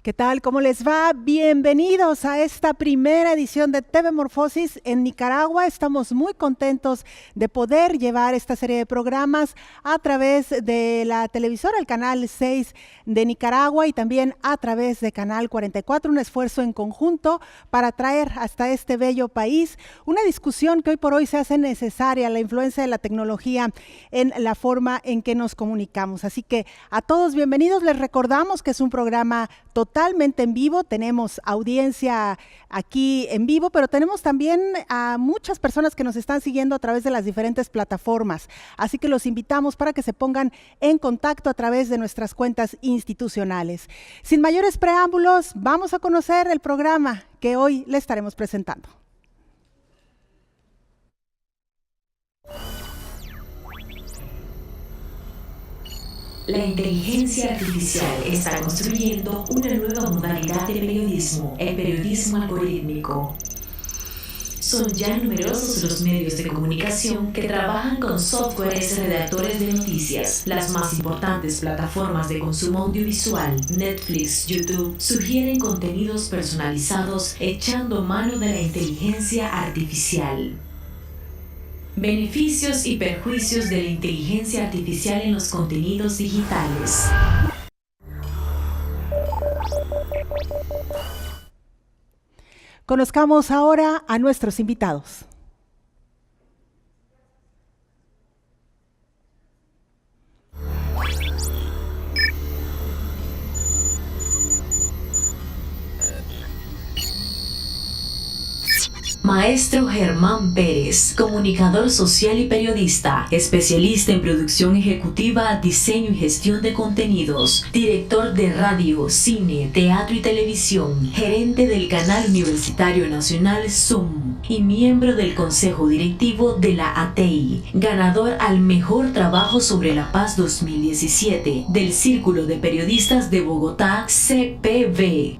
¿Qué tal? ¿Cómo les va? Bienvenidos a esta primera edición de TV Morfosis en Nicaragua. Estamos muy contentos de poder llevar esta serie de programas a través de la televisora, el Canal 6 de Nicaragua y también a través de Canal 44, un esfuerzo en conjunto para traer hasta este bello país una discusión que hoy por hoy se hace necesaria, la influencia de la tecnología en la forma en que nos comunicamos. Así que a todos bienvenidos, les recordamos que es un programa totalmente en vivo, tenemos audiencia aquí en vivo, pero tenemos también a muchas personas que nos están siguiendo a través de las diferentes plataformas, así que los invitamos para que se pongan en contacto a través de nuestras cuentas institucionales. Sin mayores preámbulos, vamos a conocer el programa que hoy le estaremos presentando. La inteligencia artificial está construyendo una nueva modalidad de periodismo, el periodismo algorítmico. Son ya numerosos los medios de comunicación que trabajan con softwares redactores de noticias. Las más importantes plataformas de consumo audiovisual, Netflix, YouTube, sugieren contenidos personalizados echando mano de la inteligencia artificial. Beneficios y perjuicios de la inteligencia artificial en los contenidos digitales. Conozcamos ahora a nuestros invitados. Maestro Germán Pérez, comunicador social y periodista, especialista en producción ejecutiva, diseño y gestión de contenidos, director de radio, cine, teatro y televisión, gerente del Canal Universitario Nacional Zoom y miembro del Consejo Directivo de la ATEI, ganador al Mejor Trabajo sobre la Paz 2017 del Círculo de Periodistas de Bogotá, CPB.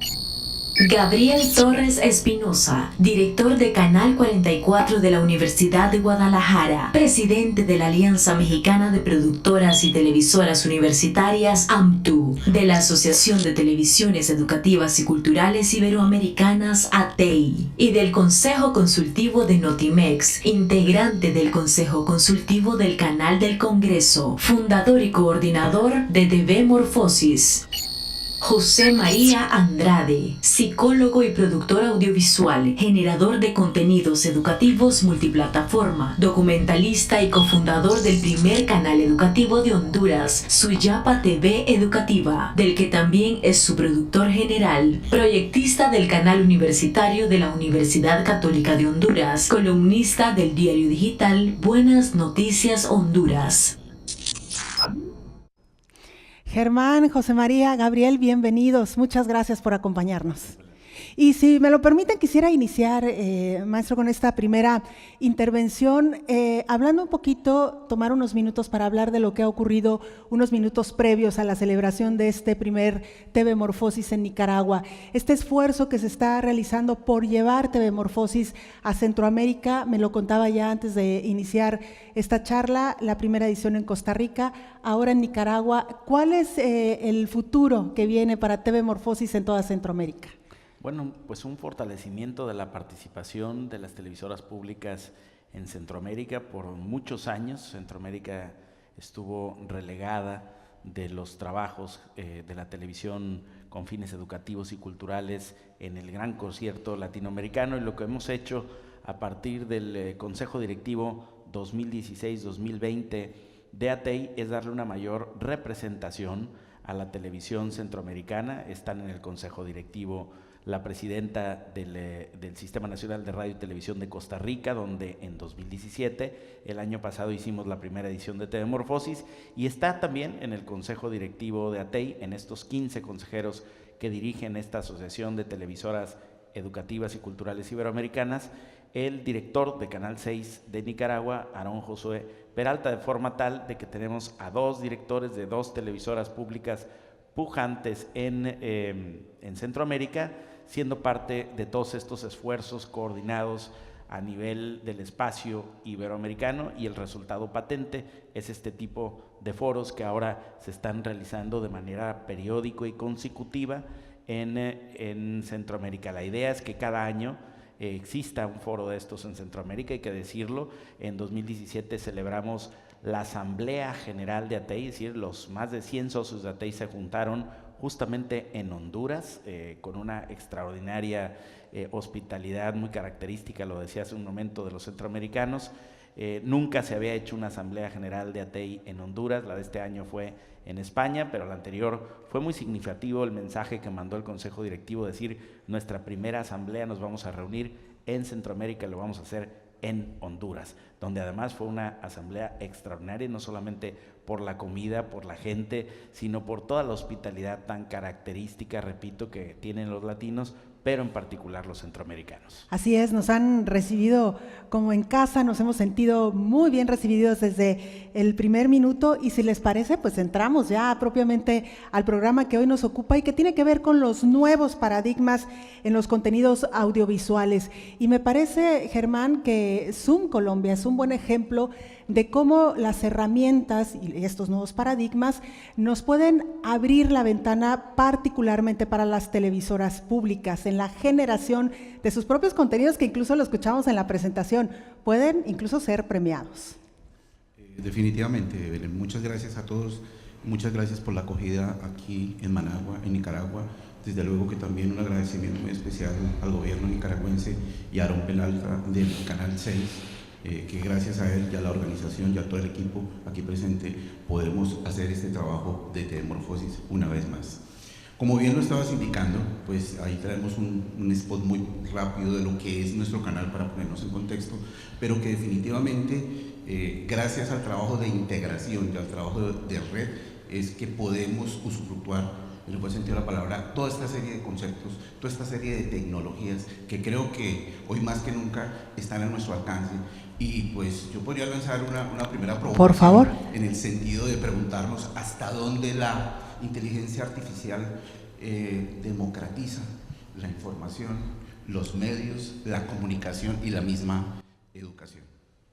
Gabriel Torres Espinosa, director de Canal 44 de la Universidad de Guadalajara, presidente de la Alianza Mexicana de Productoras y Televisoras Universitarias AMTU, de la Asociación de Televisiones Educativas y Culturales Iberoamericanas ATEI, y del Consejo Consultivo de Notimex, integrante del Consejo Consultivo del Canal del Congreso, fundador y coordinador de TV Morfosis. José María Andrade, psicólogo y productor audiovisual, generador de contenidos educativos multiplataforma, documentalista y cofundador del primer canal educativo de Honduras, Suyapa TV Educativa, del que también es su productor general, proyectista del canal universitario de la Universidad Católica de Honduras, columnista del diario digital Buenas Noticias Honduras. Germán, José María, Gabriel, bienvenidos. Muchas gracias por acompañarnos. Y si me lo permiten, quisiera iniciar, maestro, con esta primera intervención, hablando un poquito, tomar unos minutos para hablar de lo que ha ocurrido unos minutos previos a la celebración de este primer TV Morfosis en Nicaragua. Este esfuerzo que se está realizando por llevar TV Morfosis a Centroamérica, me lo contaba ya antes de iniciar esta charla, la primera edición en Costa Rica, ahora en Nicaragua. ¿Cuál es el futuro que viene para TV Morfosis en toda Centroamérica? Bueno, pues un fortalecimiento de la participación de las televisoras públicas en Centroamérica. Por muchos años Centroamérica estuvo relegada de los trabajos de la televisión con fines educativos y culturales en el gran concierto latinoamericano, y lo que hemos hecho a partir del Consejo Directivo 2016-2020 de ATEI es darle una mayor representación a la televisión centroamericana. Están en el Consejo Directivo la presidenta del Sistema Nacional de Radio y Televisión de Costa Rica, donde en 2017, el año pasado, hicimos la primera edición de TV Morfosis, y está también en el Consejo Directivo de ATEI, en estos 15 consejeros que dirigen esta Asociación de Televisoras Educativas y Culturales Iberoamericanas, el director de Canal 6 de Nicaragua, Aarón Josué Peralta, de forma tal de que tenemos a dos directores de dos televisoras públicas pujantes en Centroamérica, siendo parte de todos estos esfuerzos coordinados a nivel del espacio iberoamericano, y el resultado patente es este tipo de foros que ahora se están realizando de manera periódica y consecutiva en Centroamérica. La idea es que cada año exista un foro de estos en Centroamérica, hay que decirlo. En 2017 celebramos la Asamblea General de ATEI, es decir, los más de 100 socios de ATEI se juntaron justamente en Honduras, con una extraordinaria hospitalidad muy característica, lo decía hace un momento, de los centroamericanos. Nunca se había hecho una Asamblea General de ATEI en Honduras, la de este año fue en España, pero la anterior fue muy significativo el mensaje que mandó el Consejo Directivo, decir, nuestra primera asamblea nos vamos a reunir en Centroamérica, lo vamos a hacer en Honduras, donde además fue una asamblea extraordinaria, no solamente por la comida, por la gente, sino por toda la hospitalidad tan característica, repito, que tienen los latinos, pero en particular los centroamericanos. Así es, nos han recibido como en casa, nos hemos sentido muy bien recibidos desde el primer minuto, y si les parece, pues entramos ya propiamente al programa que hoy nos ocupa y que tiene que ver con los nuevos paradigmas en los contenidos audiovisuales. Y me parece, Germán, que Zoom Colombia es un buen ejemplo de cómo las herramientas y estos nuevos paradigmas nos pueden abrir la ventana particularmente para las televisoras públicas en la generación de sus propios contenidos, que incluso lo escuchamos en la presentación, pueden incluso ser premiados. Definitivamente, Evelyn, muchas gracias a todos, muchas gracias por la acogida aquí en Managua, en Nicaragua. Desde luego que también un agradecimiento muy especial al gobierno nicaragüense y a Aarón Peralta del Canal 6, que gracias a él y a la organización y a todo el equipo aquí presente podemos hacer este trabajo de Metamorfosis una vez más. Como bien lo estabas indicando, pues ahí traemos un spot muy rápido de lo que es nuestro canal para ponernos en contexto, pero que definitivamente gracias al trabajo de integración y al trabajo de red es que podemos usufructuar, en el buen sentido de la palabra, toda esta serie de conceptos, toda esta serie de tecnologías que creo que hoy más que nunca están a nuestro alcance. Y pues yo podría lanzar una primera provocación, por favor, en el sentido de preguntarnos hasta dónde la inteligencia artificial democratiza la información, los medios, la comunicación y la misma educación.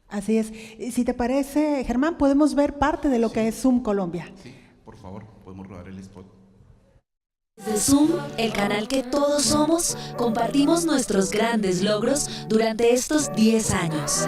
Así es. Si te parece, Germán, podemos ver parte de lo que es Zoom Colombia. Sí, por favor, podemos rodar el spot. Desde Zoom, el canal que todos somos, compartimos nuestros grandes logros durante estos 10 años.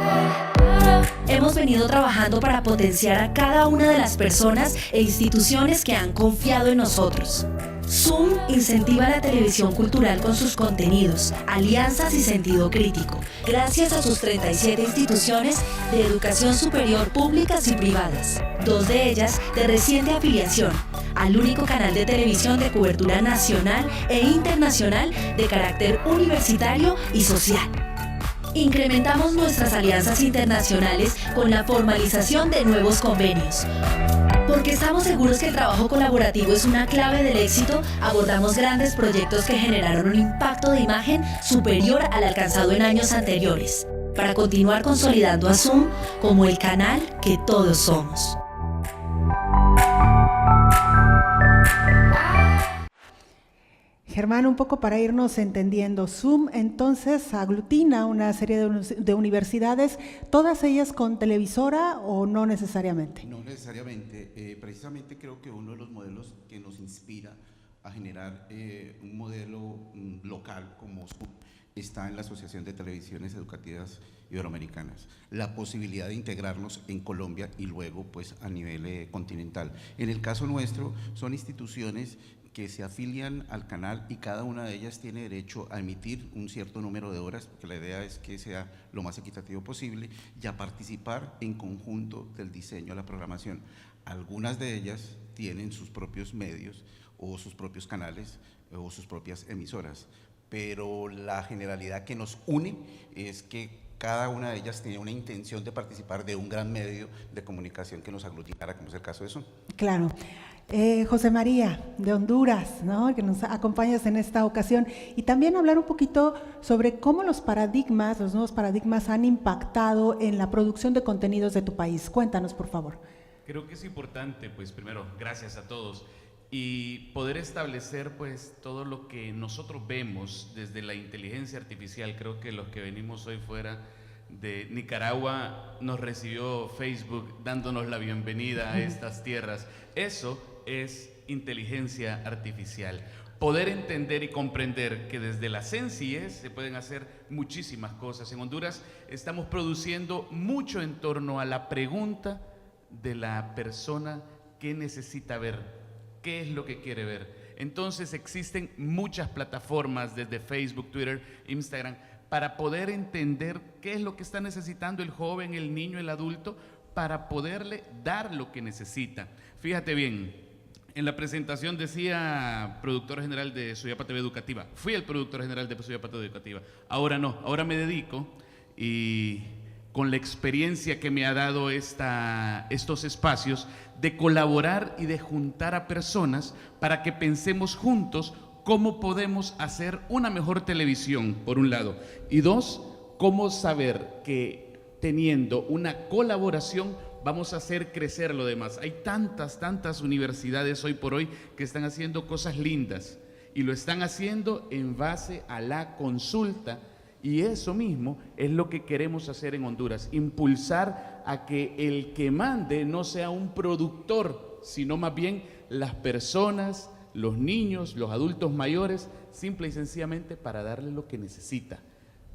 Hemos venido trabajando para potenciar a cada una de las personas e instituciones que han confiado en nosotros. Zoom incentiva la televisión cultural con sus contenidos, alianzas y sentido crítico, gracias a sus 37 instituciones de educación superior públicas y privadas, 2 de ellas de reciente afiliación al único canal de televisión de cobertura nacional e internacional de carácter universitario y social. Incrementamos nuestras alianzas internacionales con la formalización de nuevos convenios. Porque estamos seguros que el trabajo colaborativo es una clave del éxito, abordamos grandes proyectos que generaron un impacto de imagen superior al alcanzado en años anteriores, para continuar consolidando a Zoom como el canal que todos somos. Germán, un poco para irnos entendiendo, Zoom entonces aglutina una serie de universidades, ¿todas ellas con televisora o no necesariamente? No necesariamente, precisamente creo que uno de los modelos que nos inspira a generar un modelo local como Zoom está en la Asociación de Televisiones Educativas Iberoamericanas, la posibilidad de integrarnos en Colombia y luego pues a nivel continental. En el caso nuestro son instituciones que se afilian al canal y cada una de ellas tiene derecho a emitir un cierto número de horas, porque la idea es que sea lo más equitativo posible, y a participar en conjunto del diseño de la programación. Algunas de ellas tienen sus propios medios o sus propios canales o sus propias emisoras, pero la generalidad que nos une es que cada una de ellas tiene una intención de participar de un gran medio de comunicación que nos aglutinara, como es el caso de Zoom. Claro. José María, de Honduras, ¿no?, que nos acompañas en esta ocasión, y también hablar un poquito sobre cómo los nuevos paradigmas han impactado en la producción de contenidos de tu país. Cuéntanos, por favor. Creo que es importante, pues primero, gracias a todos, y poder establecer pues todo lo que nosotros vemos desde la inteligencia artificial. Creo que los que venimos hoy fuera de Nicaragua nos recibió Facebook dándonos la bienvenida a estas tierras. Eso es inteligencia artificial. poder entender y comprender que desde la sencillez se pueden hacer muchísimas cosas. En Honduras estamos produciendo mucho en torno a la pregunta de la persona que necesita ver, qué es lo que quiere ver. Entonces existen muchas plataformas desde Facebook, Twitter, Instagram, para poder entender qué es lo que está necesitando el joven, el niño, el adulto, para poderle dar lo que necesita. Fíjate bien, en la presentación decía productor general de Suyapa TV Educativa. Fui el productor general de Suyapa TV Educativa. Ahora no, ahora me dedico y con la experiencia que me ha dado estos espacios de colaborar y de juntar a personas para que pensemos juntos cómo podemos hacer una mejor televisión, por un lado. Y dos, cómo saber que teniendo una colaboración vamos a hacer crecer lo demás. Hay tantas universidades hoy por hoy que están haciendo cosas lindas y lo están haciendo en base a la consulta, y eso mismo es lo que queremos hacer en Honduras, impulsar a que el que mande no sea un productor, sino más bien las personas, los niños, los adultos mayores, simple y sencillamente para darle lo que necesita.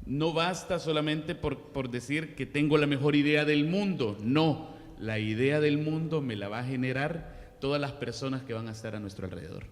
No basta solamente por decir que tengo la mejor idea del mundo, no, la idea del mundo me la va a generar todas las personas que van a estar a nuestro alrededor.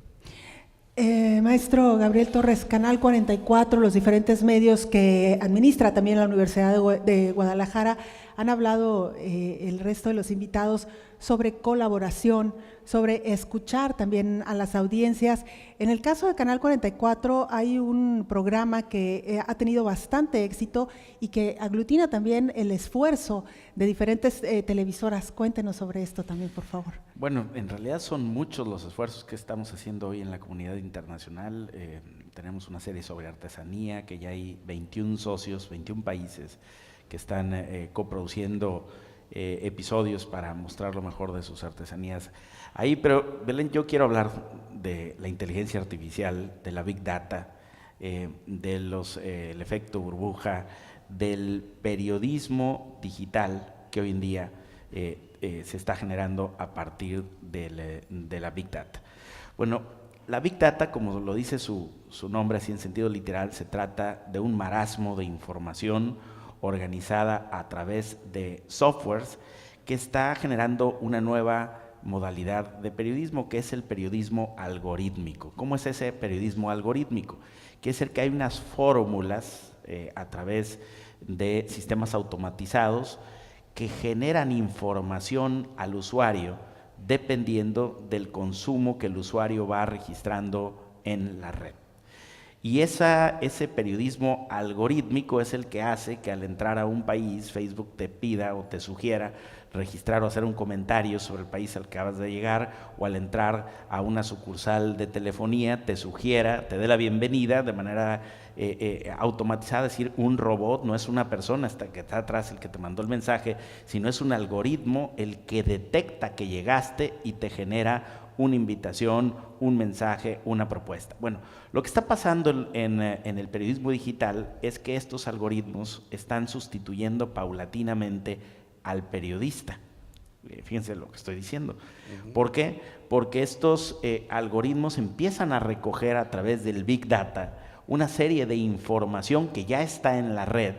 Maestro Gabriel Torres, Canal 44, los diferentes medios que administra también la Universidad de Guadalajara, han hablado el resto de los invitados sobre colaboración, sobre escuchar también a las audiencias. En el caso de Canal 44 hay un programa que ha tenido bastante éxito y que aglutina también el esfuerzo de diferentes televisoras. Cuéntenos sobre esto también, por favor. Bueno, en realidad son muchos los esfuerzos que estamos haciendo hoy en la comunidad internacional. Tenemos una serie sobre artesanía, que ya hay 21 socios, 21 países que están coproduciendo episodios para mostrar lo mejor de sus artesanías ahí. Pero Belén, yo quiero hablar de la inteligencia artificial, de la Big Data, el efecto burbuja, del periodismo digital que hoy en día se está generando a partir de la Big Data. Bueno, la Big Data, como lo dice su nombre así en sentido literal, se trata de un marasmo de información organizada a través de softwares que está generando una nueva modalidad de periodismo, que es el periodismo algorítmico. ¿Cómo es ese periodismo algorítmico? Que es el que hay unas fórmulas a través de sistemas automatizados que generan información al usuario dependiendo del consumo que el usuario va registrando en la red. Y ese periodismo algorítmico es el que hace que al entrar a un país, Facebook te pida o te sugiera registrar o hacer un comentario sobre el país al que acabas de llegar, o al entrar a una sucursal de telefonía te sugiera, te dé la bienvenida de manera automatizada, es decir, un robot, no es una persona que está atrás el que te mandó el mensaje, sino es un algoritmo el que detecta que llegaste y te genera una invitación, un mensaje, una propuesta. Bueno, lo que está pasando en el periodismo digital es que estos algoritmos están sustituyendo paulatinamente al periodista. Fíjense lo que estoy diciendo. ¿Por qué? Porque estos algoritmos empiezan a recoger a través del Big Data una serie de información que ya está en la red,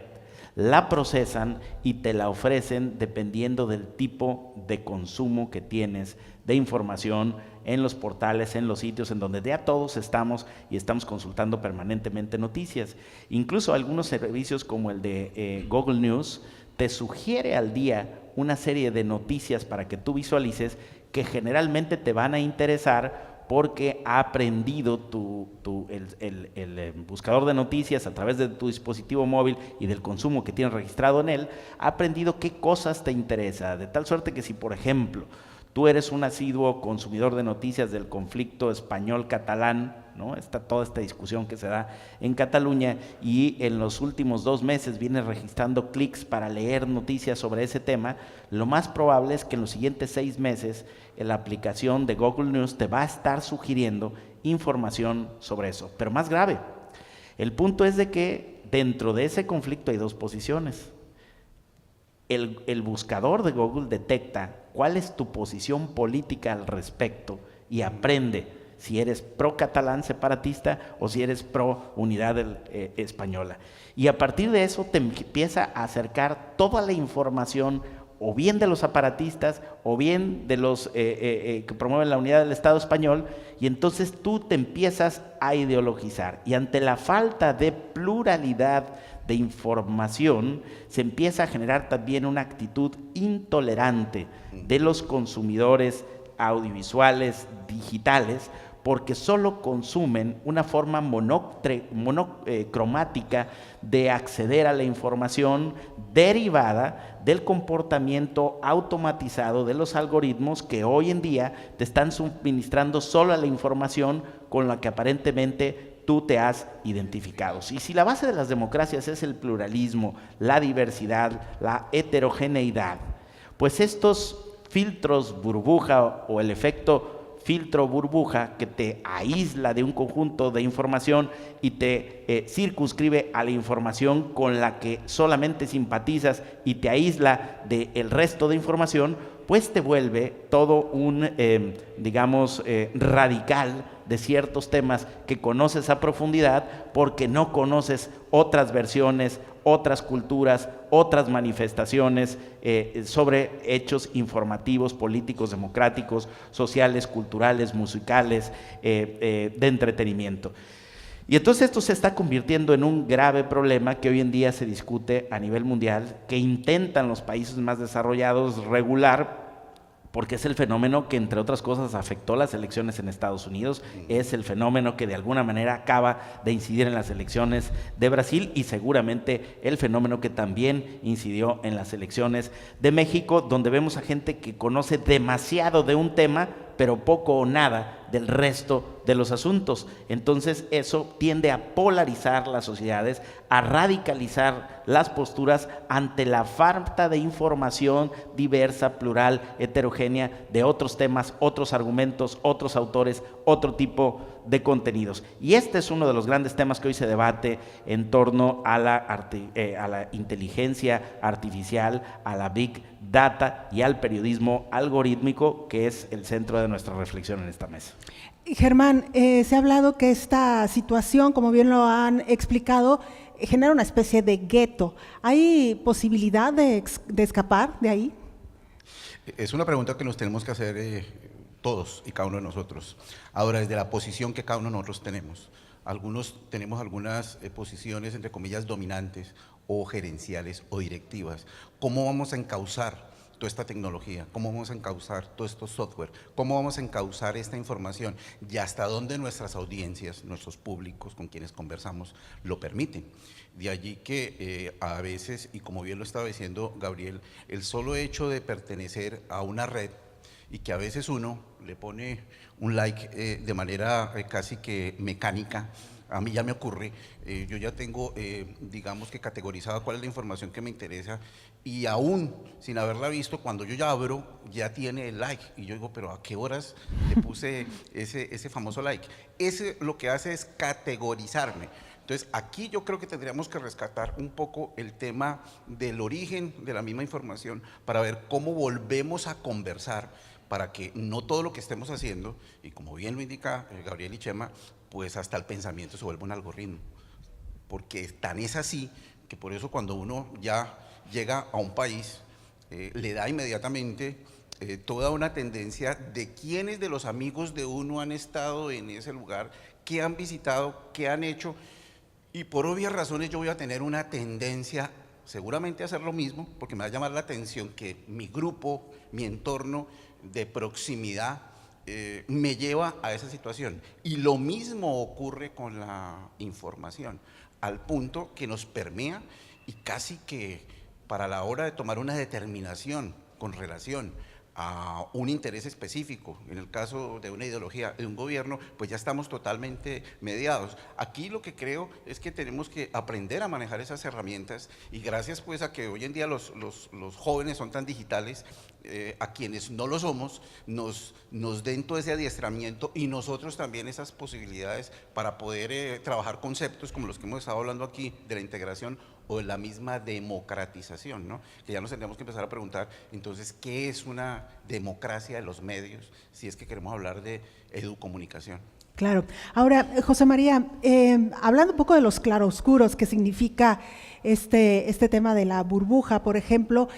la procesan y te la ofrecen dependiendo del tipo de consumo que tienes de información en los portales, en los sitios en donde ya todos estamos y estamos consultando permanentemente noticias. Incluso algunos servicios como el de Google News te sugiere al día una serie de noticias para que tú visualices que generalmente te van a interesar porque ha aprendido el buscador de noticias a través de tu dispositivo móvil y del consumo que tienes registrado en él, ha aprendido qué cosas te interesa, de tal suerte que si, por ejemplo, tú eres un asiduo consumidor de noticias del conflicto español-catalán, ¿no? Toda esta discusión que se da en Cataluña, y en los últimos 2 meses vienes registrando clics para leer noticias sobre ese tema, lo más probable es que en los siguientes 6 meses la aplicación de Google News te va a estar sugiriendo información sobre eso. Pero más grave, el punto es de que dentro de ese conflicto hay 2 posiciones. El buscador de Google detecta cuál es tu posición política al respecto y aprende si eres pro catalán separatista o si eres pro unidad española. Y a partir de eso te empieza a acercar toda la información, o bien de los separatistas, o bien de los que promueven la unidad del Estado español, y entonces tú te empiezas a ideologizar. Y ante la falta de pluralidad de información, se empieza a generar también una actitud intolerante de los consumidores audiovisuales, digitales, porque solo consumen una forma monocromática de acceder a la información derivada del comportamiento automatizado de los algoritmos que hoy en día te están suministrando solo la información con la que aparentemente tú te has identificado. Y si la base de las democracias es el pluralismo, la diversidad, la heterogeneidad, pues estos filtros burbuja o el efecto filtro burbuja que te aísla de un conjunto de información y te circunscribe a la información con la que solamente simpatizas y te aísla del resto de información, pues te vuelve todo un, radical de ciertos temas que conoces a profundidad porque no conoces otras versiones, otras culturas, otras manifestaciones sobre hechos informativos, políticos, democráticos, sociales, culturales, musicales, de entretenimiento. Y entonces esto se está convirtiendo en un grave problema que hoy en día se discute a nivel mundial, que intentan los países más desarrollados regular, porque es el fenómeno que, entre otras cosas, afectó las elecciones en Estados Unidos, es el fenómeno que de alguna manera acaba de incidir en las elecciones de Brasil y seguramente el fenómeno que también incidió en las elecciones de México, donde vemos a gente que conoce demasiado de un tema, pero poco o nada del resto de los asuntos. Entonces eso tiende a polarizar las sociedades, a radicalizar las posturas ante la falta de información diversa, plural, heterogénea de otros temas, otros argumentos, otros autores, otro tipo de contenidos. Y este es uno de los grandes temas que hoy se debate en torno a la inteligencia artificial, a la Big Data y al periodismo algorítmico, que es el centro de nuestra reflexión en esta mesa. Germán, se ha hablado que esta situación, como bien lo han explicado, genera una especie de gueto. ¿Hay posibilidad de escapar de ahí? Es una pregunta que nos tenemos que hacer todos y cada uno de nosotros. Ahora, desde la posición que cada uno de nosotros tenemos. Algunos tenemos algunas posiciones, entre comillas, dominantes o gerenciales o directivas. ¿Cómo vamos a encauzar toda esta tecnología? ¿Cómo vamos a encauzar todo esto software? ¿Cómo vamos a encauzar esta información? ¿Y hasta dónde nuestras audiencias, nuestros públicos con quienes conversamos lo permiten? De allí que a veces, y como bien lo estaba diciendo Gabriel, el solo hecho de pertenecer a una red y que a veces uno le pone un like de manera casi que mecánica. A mí ya me ocurre, yo ya tengo, digamos que categorizada cuál es la información que me interesa y aún sin haberla visto, cuando yo ya abro, ya tiene el like y yo digo, pero ¿a qué horas le puse ese famoso like? Ese lo que hace es categorizarme. Entonces, aquí yo creo que tendríamos que rescatar un poco el tema del origen de la misma información para ver cómo volvemos a conversar para que no todo lo que estemos haciendo, y como bien lo indica Gabriel y Chema, pues hasta el pensamiento se vuelve un algoritmo, porque tan es así que por eso cuando uno ya llega a un país, le da inmediatamente toda una tendencia de quiénes de los amigos de uno han estado en ese lugar, qué han visitado, qué han hecho, y por obvias razones yo voy a tener una tendencia seguramente a hacer lo mismo, porque me va a llamar la atención que mi grupo, mi entorno de proximidad me lleva a esa situación. Y lo mismo ocurre con la información, al punto que nos permea y casi que para la hora de tomar una determinación con relación a un interés específico, en el caso de una ideología de un gobierno, pues ya estamos totalmente mediados. Aquí lo que creo es que tenemos que aprender a manejar esas herramientas y gracias pues a que hoy en día los jóvenes son tan digitales, a quienes no lo somos, nos den todo ese adiestramiento y nosotros también esas posibilidades para poder trabajar conceptos como los que hemos estado hablando aquí de la integración o de la misma democratización, ¿no? Que ya nos tendríamos que empezar a preguntar, entonces, ¿qué es una una democracia de los medios, si es que queremos hablar de educomunicación. Claro. Ahora, José María, hablando un poco de los claroscuros, que significa este tema de la burbuja, por ejemplo,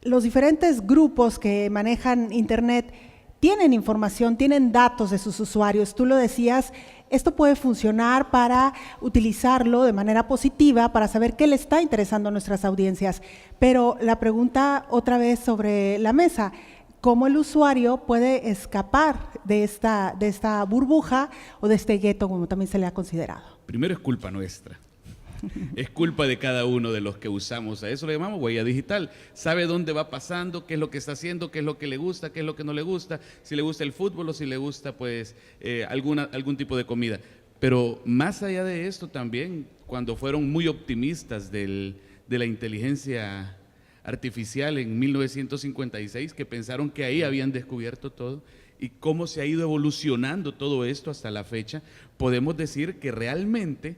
los diferentes grupos que manejan Internet tienen información, tienen datos de sus usuarios. Tú lo decías, esto puede funcionar para utilizarlo de manera positiva, para saber qué le está interesando a nuestras audiencias. Pero la pregunta otra vez sobre la mesa, ¿cómo el usuario puede escapar de esta burbuja o de este gueto, como también se le ha considerado? Primero es culpa nuestra. Es culpa de cada uno de los que usamos. A eso le llamamos huella digital. Sabe dónde va pasando, qué es lo que está haciendo, qué es lo que le gusta, qué es lo que no le gusta, si le gusta el fútbol o si le gusta pues algún tipo de comida. Pero más allá de esto también, cuando fueron muy optimistas de la inteligencia artificial en 1956, que pensaron que ahí habían descubierto todo, y cómo se ha ido evolucionando todo esto hasta la fecha, podemos decir que realmente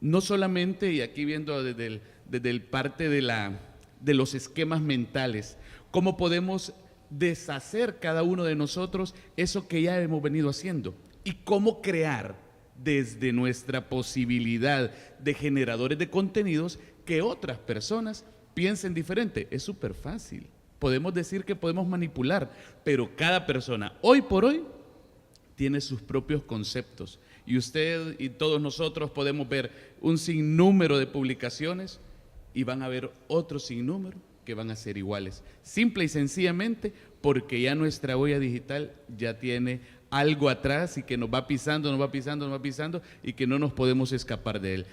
no solamente, y aquí viendo desde el parte de los esquemas mentales, cómo podemos deshacer cada uno de nosotros eso que ya hemos venido haciendo y cómo crear desde nuestra posibilidad de generadores de contenidos que otras personas piensen diferente. Es súper fácil. Podemos decir que podemos manipular, pero cada persona, hoy por hoy, tiene sus propios conceptos. Y usted y todos nosotros podemos ver un sinnúmero de publicaciones y van a haber otro sinnúmero que van a ser iguales. Simple y sencillamente porque ya nuestra huella digital ya tiene algo atrás y que nos va pisando, nos va pisando, nos va pisando y que no nos podemos escapar de él.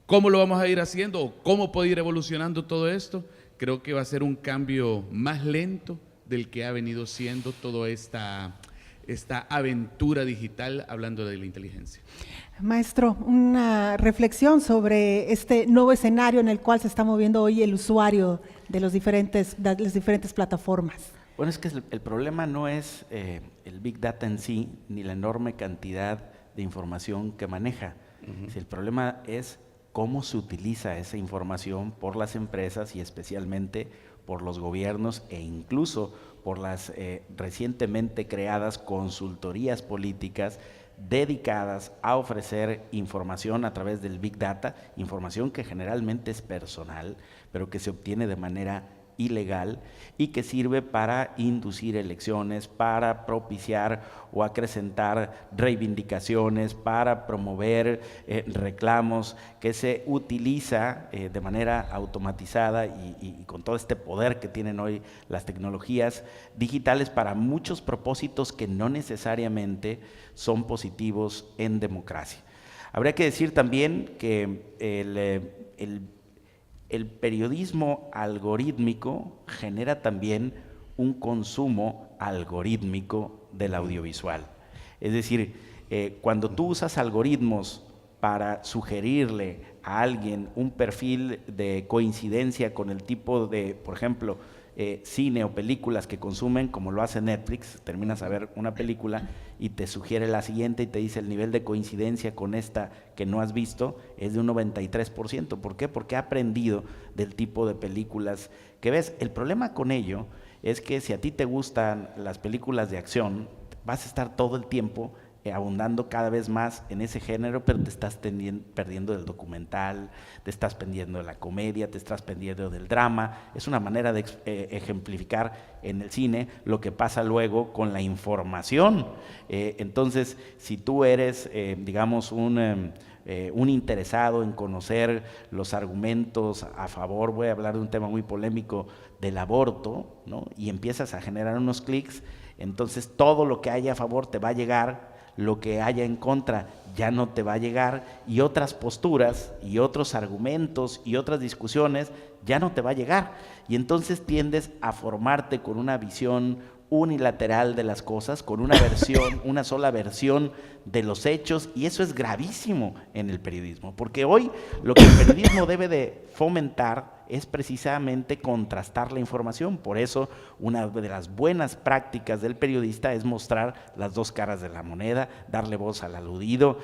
¿Cómo lo vamos a ir haciendo o cómo puede ir evolucionando todo esto? Creo que va a ser un cambio más lento del que ha venido siendo toda esta aventura digital, hablando de la inteligencia. Maestro, una reflexión sobre este nuevo escenario en el cual se está moviendo hoy el usuario de las diferentes plataformas. Bueno, es que el problema no es el Big Data en sí, ni la enorme cantidad de información que maneja. Si el problema es cómo se utiliza esa información por las empresas y especialmente por los gobiernos e incluso por las recientemente creadas consultorías políticas dedicadas a ofrecer información a través del Big Data, información que generalmente es personal, pero que se obtiene de manera ilegal y que sirve para inducir elecciones, para propiciar o acrecentar reivindicaciones, para promover reclamos, que se utiliza de manera automatizada y con todo este poder que tienen hoy las tecnologías digitales para muchos propósitos que no necesariamente son positivos en democracia. Habría que decir también que el periodismo algorítmico genera también un consumo algorítmico del audiovisual. Es decir, cuando tú usas algoritmos para sugerirle a alguien un perfil de coincidencia con el tipo de, por ejemplo, cine o películas que consumen, como lo hace Netflix, terminas a ver una película y te sugiere la siguiente y te dice el nivel de coincidencia con esta que no has visto es de un 93%. ¿Por qué? Porque ha aprendido del tipo de películas que ves. El problema con ello es que si a ti te gustan las películas de acción, vas a estar todo el tiempo abundando cada vez más en ese género, pero te estás perdiendo del documental, te estás perdiendo de la comedia, te estás perdiendo del drama. Es una manera de ejemplificar en el cine lo que pasa luego con la información. Entonces, si tú eres, digamos, un interesado en conocer los argumentos a favor, voy a hablar de un tema muy polémico, del aborto, ¿no? Y empiezas a generar unos clics, entonces todo lo que haya a favor te va a llegar, lo que haya en contra ya no te va a llegar, y otras posturas y otros argumentos y otras discusiones ya no te va a llegar, y entonces tiendes a formarte con una visión unilateral de las cosas, con una versión, una sola versión de los hechos, y eso es gravísimo en el periodismo, porque hoy lo que el periodismo debe de fomentar es precisamente contrastar la información. Por eso, una de las buenas prácticas del periodista es mostrar las dos caras de la moneda, darle voz al aludido,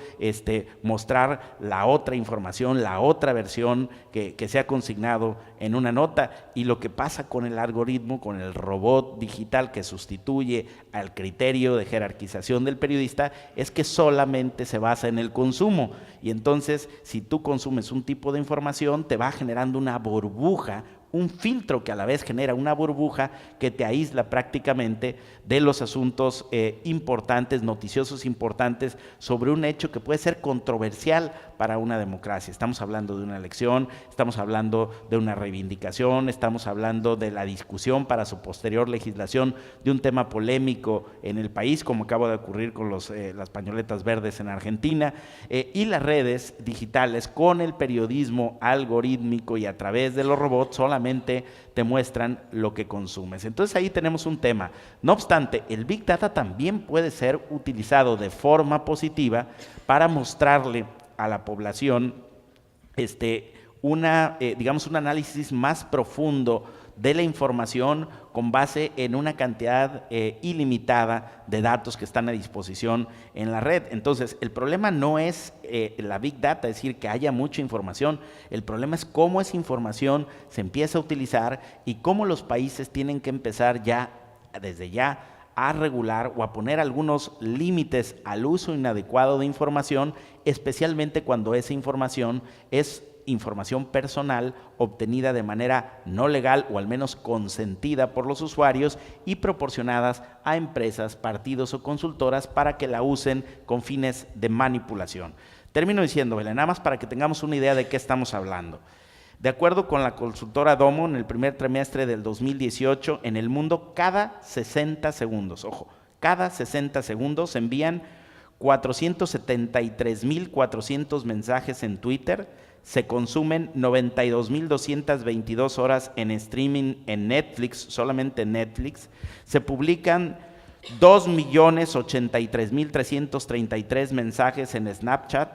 mostrar la otra información, la otra versión que se ha consignado en una nota. Y lo que pasa con el algoritmo, con el robot digital que sustituye al criterio de jerarquización del periodista, es que solamente se basa en el consumo. Y entonces, si tú consumes un tipo de información, te va generando una burbuja, un filtro que a la vez genera una burbuja que te aísla prácticamente de los asuntos importantes, noticiosos importantes, sobre un hecho que puede ser controversial para una democracia. Estamos hablando de una elección, estamos hablando de una reivindicación, estamos hablando de la discusión para su posterior legislación de un tema polémico en el país, como acaba de ocurrir con las pañoletas verdes en Argentina, y las redes digitales con el periodismo algorítmico y a través de los robots solamente te muestran lo que consumes. Entonces ahí tenemos un tema. No obstante, el Big Data también puede ser utilizado de forma positiva para mostrarle a la población un análisis más profundo de la información con base en una cantidad ilimitada de datos que están a disposición en la red. Entonces, el problema no es la Big Data, es decir, que haya mucha información. El problema es cómo esa información se empieza a utilizar y cómo los países tienen que empezar desde ya, a regular o a poner algunos límites al uso inadecuado de información, especialmente cuando esa información es información personal obtenida de manera no legal o al menos consentida por los usuarios y proporcionadas a empresas, partidos o consultoras para que la usen con fines de manipulación. Termino diciendo, Belén, nada más para que tengamos una idea de qué estamos hablando. De acuerdo con la consultora Domo, en el primer trimestre del 2018, en el mundo, cada 60 segundos, cada 60 segundos se envían 473.400 mensajes en Twitter, se consumen 92.222 horas en streaming en Netflix, solamente en Netflix, se publican 2.083.333 mensajes en Snapchat,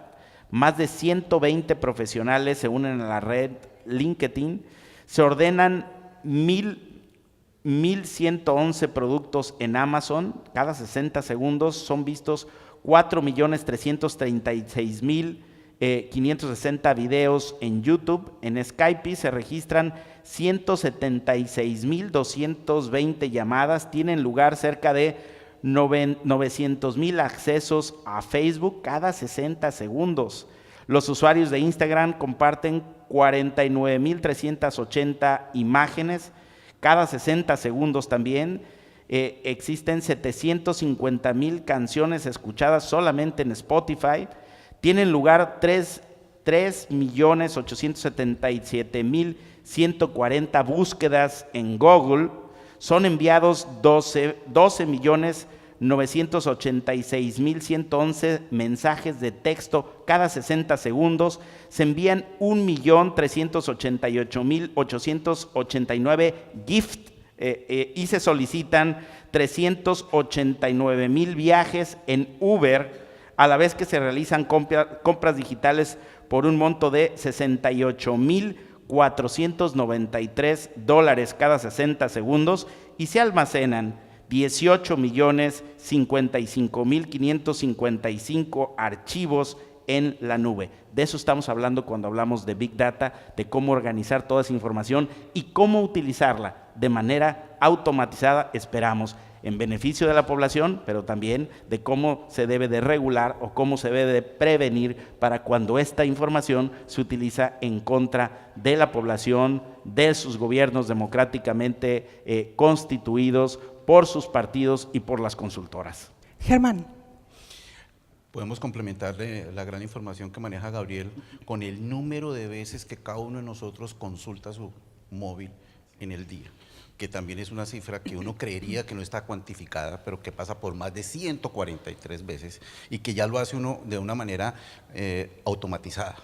más de 120 profesionales se unen a la red LinkedIn, se ordenan 1.111 productos en Amazon, cada 60 segundos son vistos 4.336.560 videos en YouTube. En Skype se registran 176.220 llamadas, tienen lugar cerca de 900.000 accesos a Facebook cada 60 segundos. Los usuarios de Instagram comparten 49.380 imágenes cada 60 segundos también. Existen 750.000 canciones escuchadas solamente en Spotify. Tienen lugar 3.877.140 búsquedas en Google. Son enviados 12.986.111 mensajes de texto cada 60 segundos. Se envían 1.388.889 GIFs y se solicitan 389.000 viajes en Uber, a la vez que se realizan compras digitales por un monto de $493 cada 60 segundos y se almacenan 18.055.555 archivos en la nube. De eso estamos hablando cuando hablamos de Big Data, de cómo organizar toda esa información y cómo utilizarla de manera automatizada, esperamos, en beneficio de la población, pero también de cómo se debe de regular o cómo se debe de prevenir para cuando esta información se utiliza en contra de la población, de sus gobiernos democráticamente constituidos, por sus partidos y por las consultoras. Germán. Podemos complementarle la gran información que maneja Gabriel con el número de veces que cada uno de nosotros consulta su móvil en el día, que también es una cifra que uno creería que no está cuantificada, pero que pasa por más de 143 veces y que ya lo hace uno de una manera automatizada.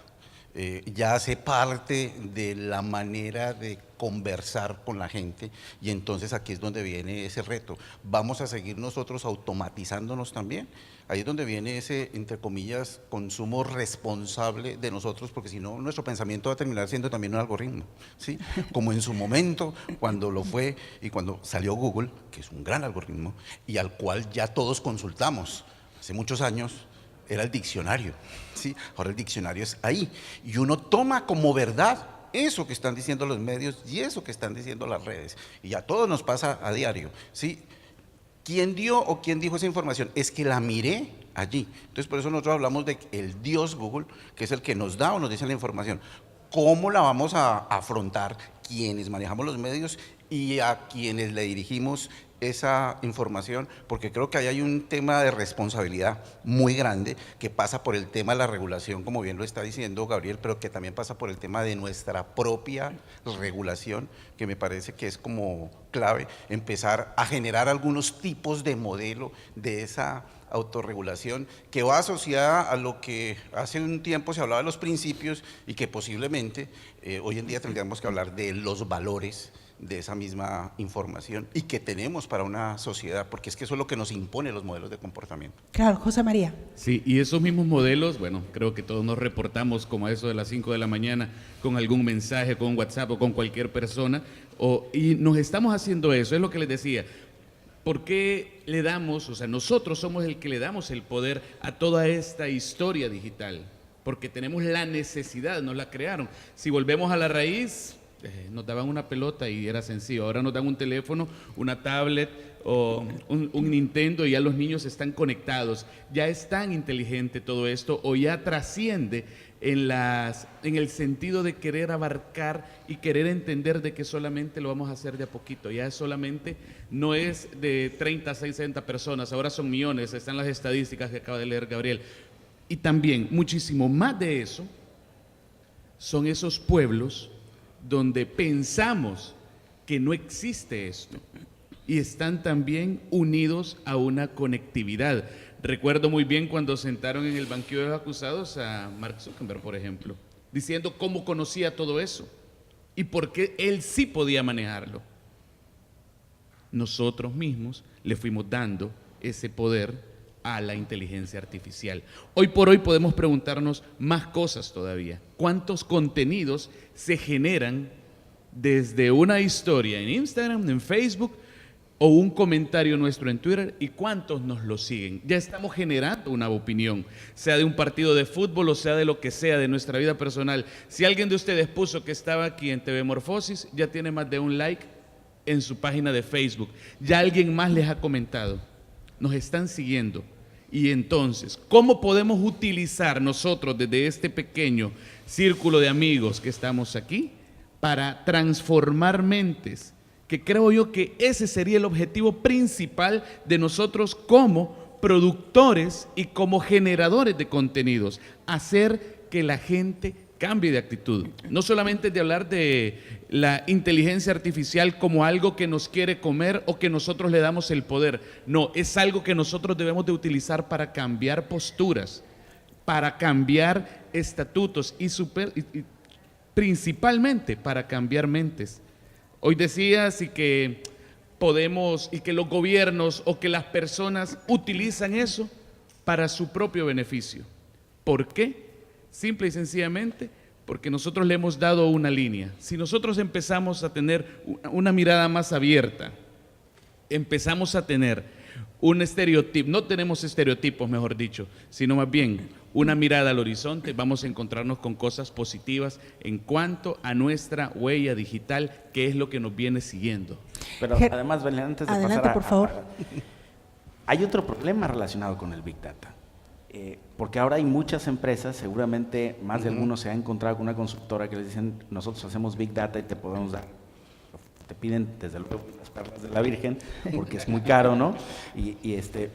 ya hace parte de la manera de conversar con la gente, y entonces aquí es donde viene ese reto. ¿Vamos a seguir nosotros automatizándonos también? Ahí es donde viene ese, entre comillas, consumo responsable de nosotros, porque si no, nuestro pensamiento va a terminar siendo también un algoritmo, ¿sí? Como en su momento, cuando lo fue y cuando salió Google, que es un gran algoritmo, y al cual ya todos consultamos hace muchos años, era el diccionario, ¿sí? Ahora el diccionario es ahí, y uno toma como verdad eso que están diciendo los medios y eso que están diciendo las redes, y a todos nos pasa a diario, ¿sí? ¿Quién dio o quién dijo esa información? Es que la miré allí. Entonces, por eso nosotros hablamos de el Dios Google, que es el que nos da o nos dice la información. ¿Cómo la vamos a afrontar quienes manejamos los medios y a quienes le dirigimos esa información? Porque creo que ahí hay un tema de responsabilidad muy grande que pasa por el tema de la regulación, como bien lo está diciendo Gabriel, pero que también pasa por el tema de nuestra propia regulación, que me parece que es como clave empezar a generar algunos tipos de modelo de esa autorregulación que va asociada a lo que hace un tiempo se hablaba de los principios y que posiblemente hoy en día tendríamos que hablar de los valores de esa misma información y que tenemos para una sociedad, porque es que eso es lo que nos impone los modelos de comportamiento. Claro, José María. Sí, y esos mismos modelos, bueno, creo que todos nos reportamos como a eso de las 5 de la mañana con algún mensaje, con WhatsApp o con cualquier persona, y nos estamos haciendo eso, es lo que les decía. ¿Por qué le damos, o sea, nosotros somos el que le damos el poder a toda esta historia digital? Porque tenemos la necesidad, nos la crearon. Si volvemos a la raíz, nos daban una pelota y era sencillo. Ahora nos dan un teléfono, una tablet o un Nintendo y ya los niños están conectados. Ya es tan inteligente todo esto o ya trasciende en el sentido de querer abarcar y querer entender de que solamente lo vamos a hacer de a poquito. Ya solamente no es de 30 a 60 personas, ahora son millones, están las estadísticas que acaba de leer Gabriel. Y también muchísimo más de eso son esos pueblos donde pensamos que no existe esto y están también unidos a una conectividad. Recuerdo muy bien cuando sentaron en el banquillo de los acusados a Mark Zuckerberg, por ejemplo, diciendo cómo conocía todo eso y por qué él sí podía manejarlo. Nosotros mismos le fuimos dando ese poder a la inteligencia artificial. Hoy por hoy podemos preguntarnos más cosas todavía. ¿Cuántos contenidos se generan desde una historia en Instagram, en Facebook o un comentario nuestro en Twitter y cuántos nos lo siguen? Ya estamos generando una opinión, sea de un partido de fútbol o sea de lo que sea, de nuestra vida personal. Si alguien de ustedes puso que estaba aquí en TV Morfosis, ya tiene más de un like en su página de Facebook. Ya alguien más les ha comentado. Nos están siguiendo. Y entonces, ¿cómo podemos utilizar nosotros desde este pequeño círculo de amigos que estamos aquí para transformar mentes? Que creo yo que ese sería el objetivo principal de nosotros como productores y como generadores de contenidos, hacer que la gente cambie de actitud. No solamente de hablar de la inteligencia artificial como algo que nos quiere comer o que nosotros le damos el poder. No, es algo que nosotros debemos de utilizar para cambiar posturas, para cambiar estatutos y principalmente para cambiar mentes. Hoy decías y que podemos y que los gobiernos o que las personas utilizan eso para su propio beneficio. ¿Por qué? Simple y sencillamente porque nosotros le hemos dado una línea. Si nosotros empezamos a tener una mirada más abierta, empezamos a tener un estereotipo, no tenemos estereotipos, mejor dicho, sino más bien una mirada al horizonte, vamos a encontrarnos con cosas positivas en cuanto a nuestra huella digital, que es lo que nos viene siguiendo. Pero además, Belén, antes de adelante, pasar por favor. hay otro problema relacionado con el Big Data. Porque ahora hay muchas empresas, seguramente más de algunos se han encontrado con una consultora que les dicen, nosotros hacemos Big Data y te podemos dar, te piden desde luego las perlas de la Virgen, porque es muy caro, ¿no?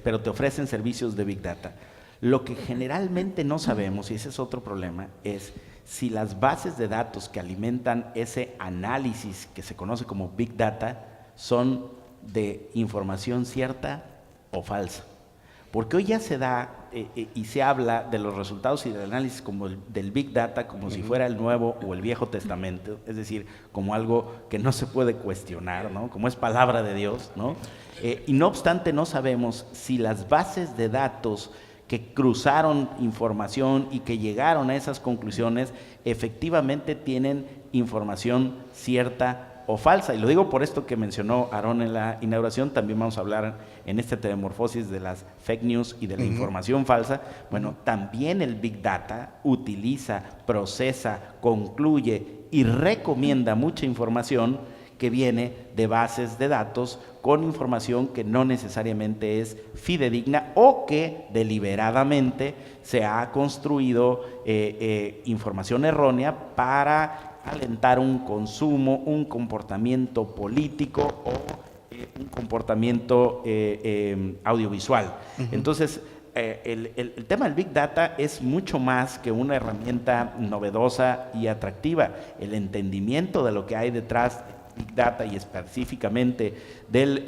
Pero te ofrecen servicios de Big Data. Lo que generalmente no sabemos, y ese es otro problema, es si las bases de datos que alimentan ese análisis que se conoce como Big Data son de información cierta o falsa. Porque hoy ya se da y se habla de los resultados y del análisis como del Big Data como si fuera el Nuevo o el Viejo Testamento, es decir, como algo que no se puede cuestionar, ¿no? Como es palabra de Dios, ¿no? Y no obstante, no sabemos si las bases de datos que cruzaron información y que llegaron a esas conclusiones efectivamente tienen información cierta o falsa. Y lo digo por esto que mencionó Aarón en la inauguración. También vamos a hablar en este Tebemorfosis de las fake news y de la información falsa. Bueno, también el Big Data utiliza, procesa, concluye y recomienda mucha información que viene de bases de datos con información que no necesariamente es fidedigna o que deliberadamente se ha construido información errónea para alentar un consumo, un comportamiento político o un comportamiento audiovisual. Entonces, el tema del Big Data es mucho más que una herramienta novedosa y atractiva. El entendimiento de lo que hay detrás de Big Data y específicamente del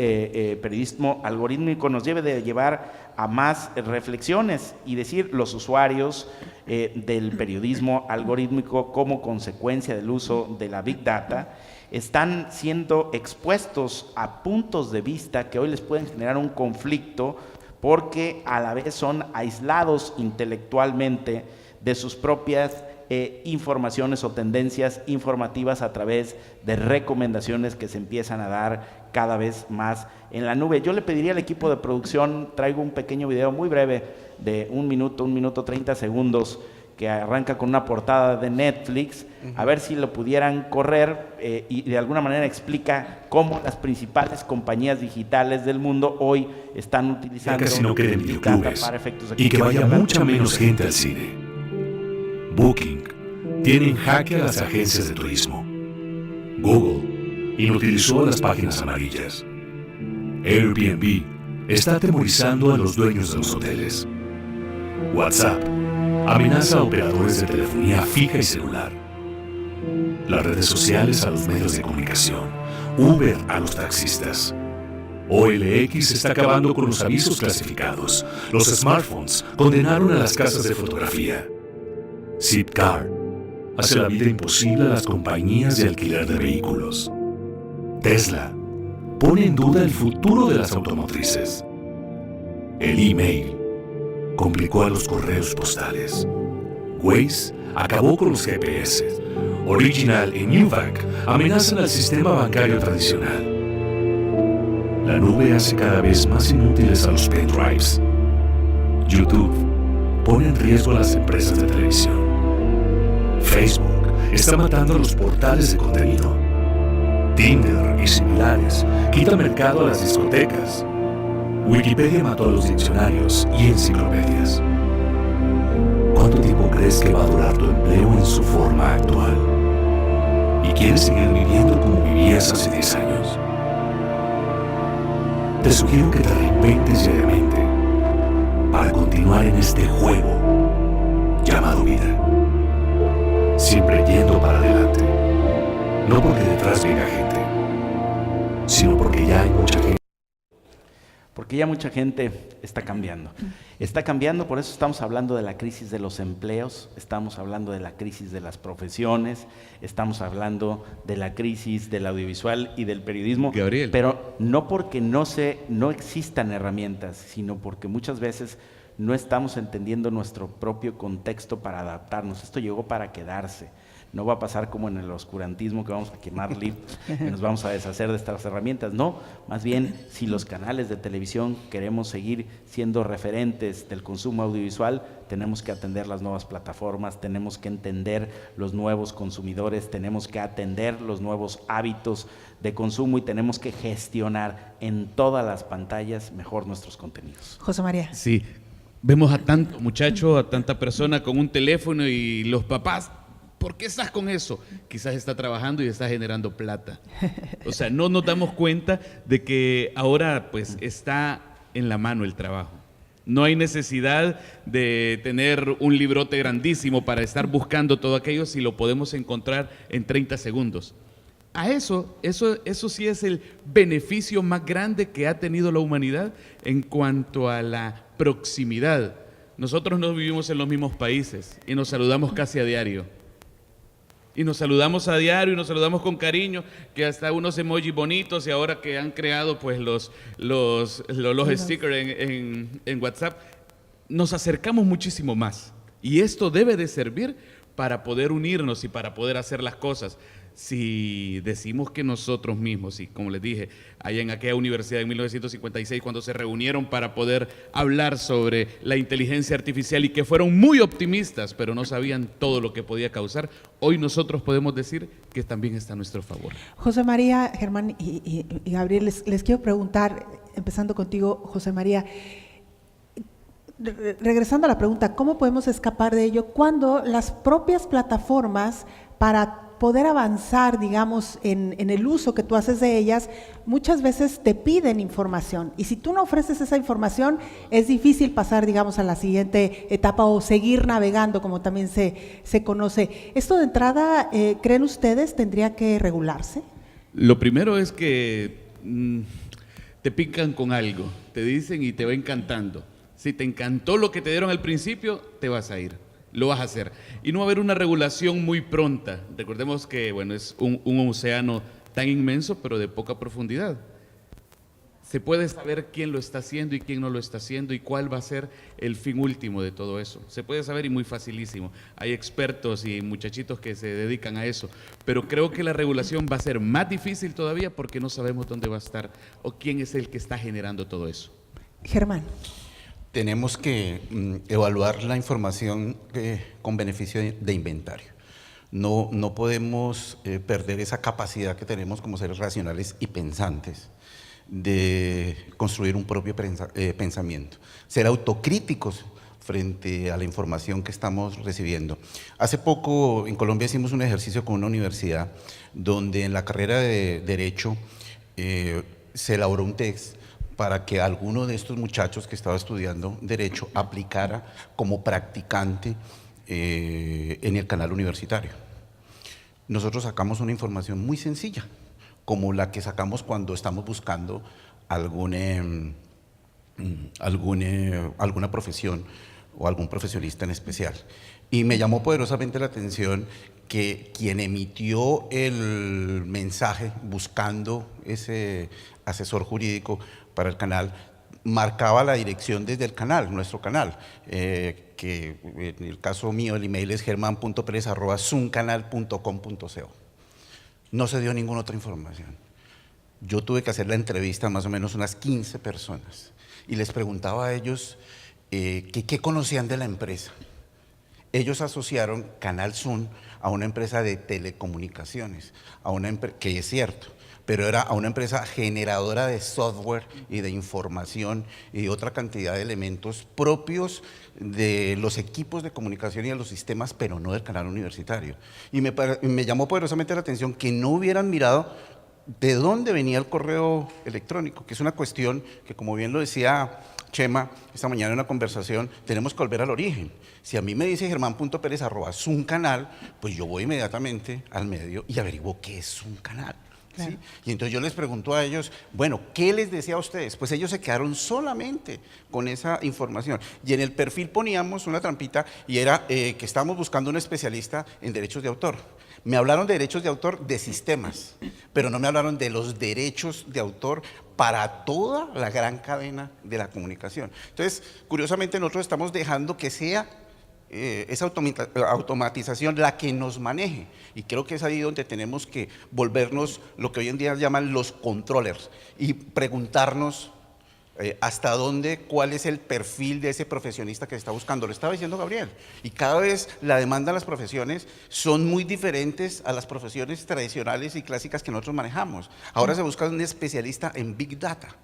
periodismo algorítmico nos debe de llevar a más reflexiones y decir, los usuarios del periodismo algorítmico como consecuencia del uso de la Big Data están siendo expuestos a puntos de vista que hoy les pueden generar un conflicto porque a la vez son aislados intelectualmente de sus propias informaciones o tendencias informativas a través de recomendaciones que se empiezan a dar cada vez más en la nube. Yo le pediría al equipo de producción, traigo un pequeño video muy breve de 1 minuto 30 segundos que arranca con una portada de Netflix, a ver si lo pudieran correr y de alguna manera explica cómo las principales compañías digitales del mundo hoy están utilizando casi no queden Big Data videoclubes para efectos y que vaya ejecutivos. mucha menos gente al cine. Booking tiene en jaque a las agencias de turismo. Google inutilizó las páginas amarillas. Airbnb está atemorizando a los dueños de los hoteles. WhatsApp amenaza a operadores de telefonía fija y celular. Las redes sociales a los medios de comunicación. Uber a los taxistas. OLX está acabando con los avisos clasificados. Los smartphones condenaron a las casas de fotografía. Zipcar hace la vida imposible a las compañías de alquiler de vehículos. Tesla pone en duda el futuro de las automotrices. El email complicó a los correos postales. Waze acabó con los GPS. Original y Nubank amenazan al sistema bancario tradicional. La nube hace cada vez más inútiles a los pendrives. YouTube pone en riesgo a las empresas de televisión. Facebook está matando a los portales de contenido. Tinder y similares quitan mercado a las discotecas. Wikipedia mató a los diccionarios y enciclopedias. ¿Cuánto tiempo crees que va a durar tu empleo en su forma actual? ¿Y quieres seguir viviendo como vivías hace 10 años? Te sugiero que te reinventes diariamente para continuar en este juego llamado vida. Siempre yendo para adelante. No porque detrás venga gente, sino porque ya hay mucha gente. Porque ya mucha gente está cambiando. Está cambiando, por eso estamos hablando de la crisis de los empleos, estamos hablando de la crisis de las profesiones, estamos hablando de la crisis del audiovisual y del periodismo. Gabriel. Pero no porque no existan herramientas, sino porque muchas veces no estamos entendiendo nuestro propio contexto para adaptarnos. Esto llegó para quedarse. No va a pasar como en el oscurantismo que vamos a quemar libros y nos vamos a deshacer de estas herramientas. No, más bien, si los canales de televisión queremos seguir siendo referentes del consumo audiovisual, tenemos que atender las nuevas plataformas, tenemos que entender los nuevos consumidores, tenemos que atender los nuevos hábitos de consumo y tenemos que gestionar en todas las pantallas mejor nuestros contenidos. José María. Sí, vemos a tanto muchacho, a tanta persona con un teléfono y los papás, ¿por qué estás con eso? Quizás está trabajando y está generando plata. O sea, no nos damos cuenta de que ahora pues está en la mano el trabajo. No hay necesidad de tener un librote grandísimo para estar buscando todo aquello si lo podemos encontrar en 30 segundos. A eso sí es el beneficio más grande que ha tenido la humanidad en cuanto a la proximidad. Nosotros no vivimos en los mismos países y nos saludamos casi a diario. Y nos saludamos a diario y nos saludamos con cariño, que hasta unos emojis bonitos, y ahora que han creado pues los stickers en WhatsApp, nos acercamos muchísimo más. Y esto debe de servir para poder unirnos y para poder hacer las cosas. Si decimos que nosotros mismos, y como les dije, allá en aquella universidad en 1956, cuando se reunieron para poder hablar sobre la inteligencia artificial y que fueron muy optimistas, pero no sabían todo lo que podía causar, hoy nosotros podemos decir que también está a nuestro favor. José María, Germán y Gabriel, les quiero preguntar, empezando contigo, José María, regresando a la pregunta, ¿cómo podemos escapar de ello cuando las propias plataformas, para poder avanzar, digamos, en el uso que tú haces de ellas, muchas veces te piden información? Y si tú no ofreces esa información, es difícil pasar, digamos, a la siguiente etapa o seguir navegando, como también se conoce. ¿Esto de entrada, creen ustedes, tendría que regularse? Lo primero es que te pican con algo, te dicen y te va encantando. Si te encantó lo que te dieron al principio, te vas a ir. Lo vas a hacer. Y no va a haber una regulación muy pronta. Recordemos que, bueno, es un océano tan inmenso, pero de poca profundidad. Se puede saber quién lo está haciendo y quién no lo está haciendo y cuál va a ser el fin último de todo eso. Se puede saber y muy facilísimo. Hay expertos y muchachitos que se dedican a eso. Pero creo que la regulación va a ser más difícil todavía porque no sabemos dónde va a estar o quién es el que está generando todo eso. Germán. Tenemos que evaluar la información con beneficio de inventario. No podemos perder esa capacidad que tenemos como seres racionales y pensantes de construir un propio pensamiento, ser autocríticos frente a la información que estamos recibiendo. Hace poco en Colombia hicimos un ejercicio con una universidad donde en la carrera de Derecho se elaboró un test para que alguno de estos muchachos que estaba estudiando Derecho aplicara como practicante en el canal universitario. Nosotros sacamos una información muy sencilla, como la que sacamos cuando estamos buscando alguna profesión o algún profesionista en especial. Y me llamó poderosamente la atención que quien emitió el mensaje buscando ese asesor jurídico para el canal, marcaba la dirección desde el canal, nuestro canal, que en el caso mío el email es german.perez@zoomcanal.com.co. No se dio ninguna otra información. Yo tuve que hacer la entrevista a más o menos unas 15 personas y les preguntaba a ellos qué conocían de la empresa. Ellos asociaron Canal Zoom a una empresa de telecomunicaciones, que es cierto, pero era a una empresa generadora de software y de información y otra cantidad de elementos propios de los equipos de comunicación y de los sistemas, pero no del canal universitario. Y me llamó poderosamente la atención que no hubieran mirado de dónde venía el correo electrónico, que es una cuestión que, como bien lo decía Chema esta mañana en una conversación, tenemos que volver al origen. Si a mí me dice german.perez@zoomcanal, pues yo voy inmediatamente al medio y averiguo qué es un canal. Claro. ¿Sí? Y entonces yo les pregunto a ellos, bueno, ¿qué les decía a ustedes? Pues ellos se quedaron solamente con esa información. Y en el perfil poníamos una trampita y era que estábamos buscando un especialista en derechos de autor. Me hablaron de derechos de autor de sistemas, pero no me hablaron de los derechos de autor para toda la gran cadena de la comunicación. Entonces, curiosamente nosotros estamos dejando que sea esa automatización la que nos maneje, y creo que es ahí donde tenemos que volvernos lo que hoy en día llaman los controllers y preguntarnos hasta dónde, cuál es el perfil de ese profesionista que está buscando. Lo estaba diciendo Gabriel, y cada vez la demanda de las profesiones son muy diferentes a las profesiones tradicionales y clásicas que nosotros manejamos. Ahora se busca un especialista en Big Data,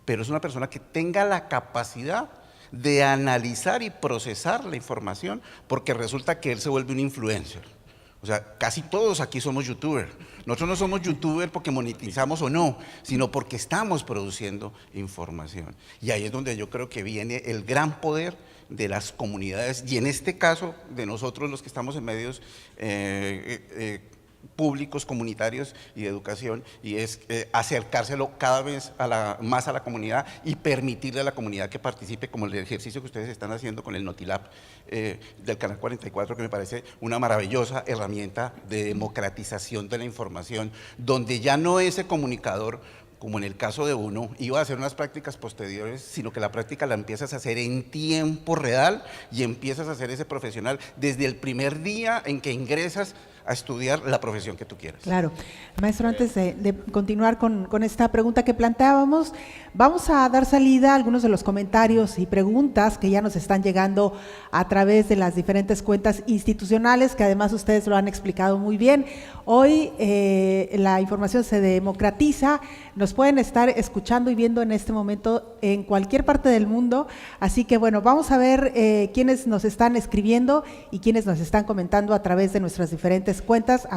pero es una persona que tenga la capacidad de analizar y procesar la información, porque resulta que él se vuelve un influencer. O sea, casi todos aquí somos youtubers. Nosotros no somos youtubers porque monetizamos o no, sino porque estamos produciendo información. Y ahí es donde yo creo que viene el gran poder de las comunidades, y en este caso de nosotros los que estamos en medios públicos, comunitarios y de educación, y es acercárselo cada vez más a la comunidad y permitirle a la comunidad que participe, como el ejercicio que ustedes están haciendo con el Notilab del Canal 44, que me parece una maravillosa herramienta de democratización de la información, donde ya no ese comunicador, como en el caso de uno, iba a hacer unas prácticas posteriores, sino que la práctica la empiezas a hacer en tiempo real y empiezas a ser ese profesional desde el primer día en que ingresas a estudiar la profesión que tú quieras. Claro. Maestro, antes de continuar con esta pregunta que planteábamos, vamos a dar salida a algunos de los comentarios y preguntas que ya nos están llegando a través de las diferentes cuentas institucionales, que además ustedes lo han explicado muy bien. Hoy la información se democratiza, nos pueden estar escuchando y viendo en este momento en cualquier parte del mundo, así que bueno, vamos a ver quiénes nos están escribiendo y quiénes nos están comentando a través de nuestras diferentes cuentas,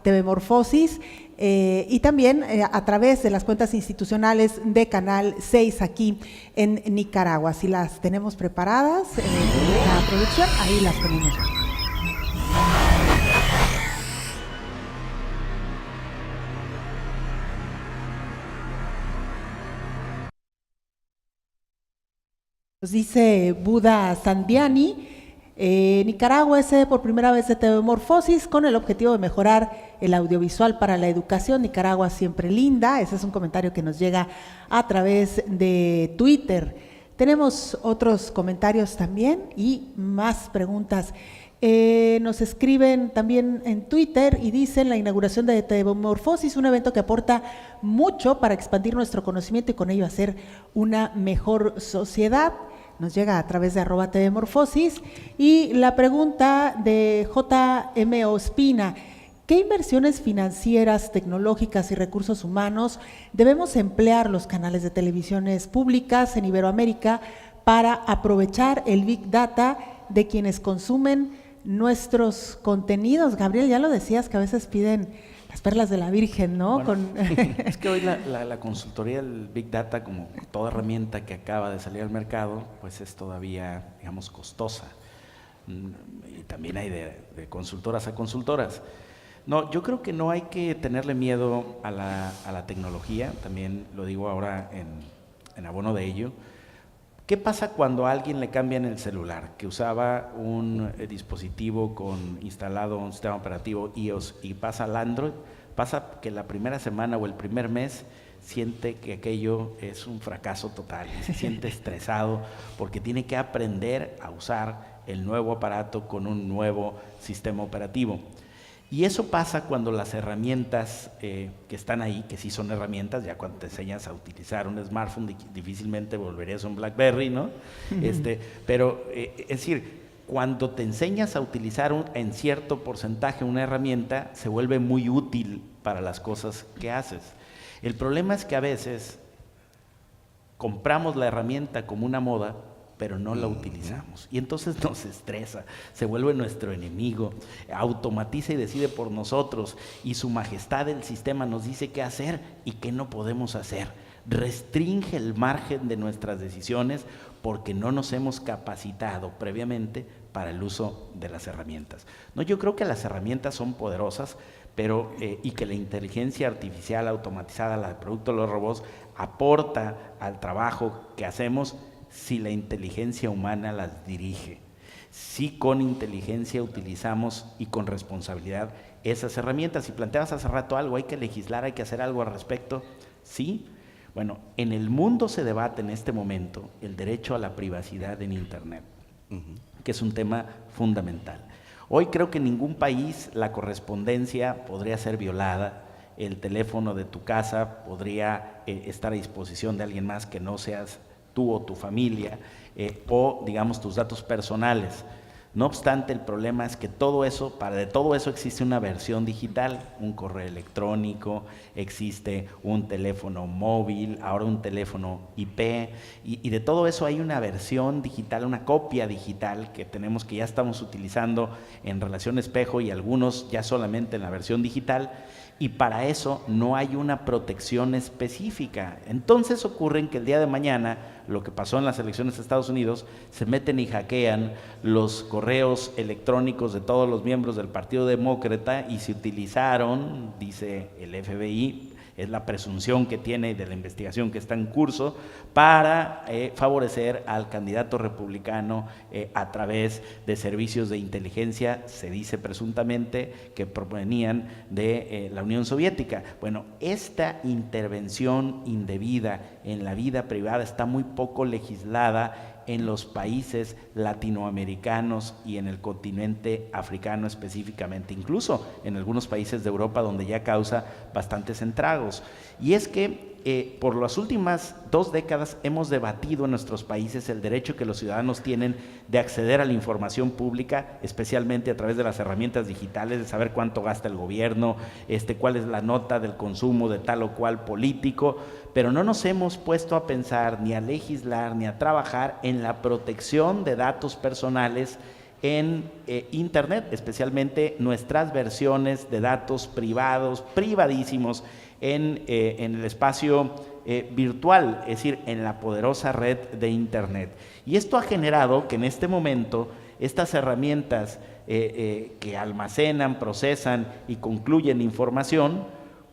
@tvmorfosis, y también a través de las cuentas institucionales de Canal 6 aquí en Nicaragua. Si las tenemos preparadas, la producción, ahí las ponemos. Nos dice Buda Sandiani, Nicaragua es sede por primera vez de TVMorfosis con el objetivo de mejorar el audiovisual para la educación. Nicaragua siempre linda. Ese es un comentario que nos llega a través de Twitter. Tenemos otros comentarios también y más preguntas. Nos escriben también en Twitter y dicen: la inauguración de TVMorfosis, un evento que aporta mucho para expandir nuestro conocimiento y con ello hacer una mejor sociedad. Nos llega a través de @tvmorfosis. Y la pregunta de JM Ospina: ¿qué inversiones financieras, tecnológicas y recursos humanos debemos emplear los canales de televisiones públicas en Iberoamérica para aprovechar el Big Data de quienes consumen nuestros contenidos? Gabriel, ya lo decías que a veces piden las perlas de la Virgen, ¿no? Bueno, es que hoy la consultoría del Big Data, como toda herramienta que acaba de salir al mercado, pues es todavía, digamos, costosa. Y también hay de consultoras a consultoras. No, yo creo que no hay que tenerle miedo a la tecnología, también lo digo ahora en abono de ello. ¿Qué pasa cuando a alguien le cambian el celular, que usaba un dispositivo con instalado un sistema operativo iOS y pasa al Android? Pasa que la primera semana o el primer mes siente que aquello es un fracaso total, se siente estresado porque tiene que aprender a usar el nuevo aparato con un nuevo sistema operativo. Y eso pasa cuando las herramientas que están ahí, que sí son herramientas, ya cuando te enseñas a utilizar un smartphone, difícilmente volverías a un BlackBerry, ¿no? Pero, es decir, cuando te enseñas a utilizar en cierto porcentaje una herramienta, se vuelve muy útil para las cosas que haces. El problema es que a veces compramos la herramienta como una moda, pero no la utilizamos. Y entonces nos estresa, se vuelve nuestro enemigo, automatiza y decide por nosotros, y su majestad el sistema nos dice qué hacer y qué no podemos hacer. Restringe el margen de nuestras decisiones porque no nos hemos capacitado previamente para el uso de las herramientas. No, yo creo que las herramientas son poderosas, pero y que la inteligencia artificial automatizada, la de producto de los robots, aporta al trabajo que hacemos si la inteligencia humana las dirige, si con inteligencia utilizamos y con responsabilidad esas herramientas. Si planteabas hace rato algo, hay que legislar, hay que hacer algo al respecto, sí. Bueno, en el mundo se debate en este momento el derecho a la privacidad en Internet, que es un tema fundamental. Hoy creo que en ningún país la correspondencia podría ser violada, el teléfono de tu casa podría estar a disposición de alguien más que no seas tú o tu familia, o digamos tus datos personales. No obstante, el problema es que de todo eso existe una versión digital, un correo electrónico, existe un teléfono móvil, ahora un teléfono IP, y de todo eso hay una versión digital, una copia digital que tenemos, que ya estamos utilizando en relación espejo y algunos ya solamente en la versión digital, y para eso no hay una protección específica. Entonces ocurre que el día de mañana lo que pasó en las elecciones de Estados Unidos, se meten y hackean los correos electrónicos de todos los miembros del Partido Demócrata y se utilizaron, dice el FBI, es la presunción que tiene de la investigación que está en curso, para favorecer al candidato republicano a través de servicios de inteligencia, se dice presuntamente, que provenían de la Unión Soviética. Bueno, esta intervención indebida en la vida privada está muy poco legislada en los países latinoamericanos y en el continente africano específicamente, incluso en algunos países de Europa donde ya causa bastantes estragos. Y es que por las últimas 2 décadas hemos debatido en nuestros países el derecho que los ciudadanos tienen de acceder a la información pública, especialmente a través de las herramientas digitales, de saber cuánto gasta el gobierno, cuál es la nota del consumo de tal o cual político, pero no nos hemos puesto a pensar, ni a legislar, ni a trabajar en la protección de datos personales en Internet, especialmente nuestras versiones de datos privados, privadísimos, en el espacio virtual, es decir, en la poderosa red de Internet. Y esto ha generado que en este momento estas herramientas que almacenan, procesan y concluyen información,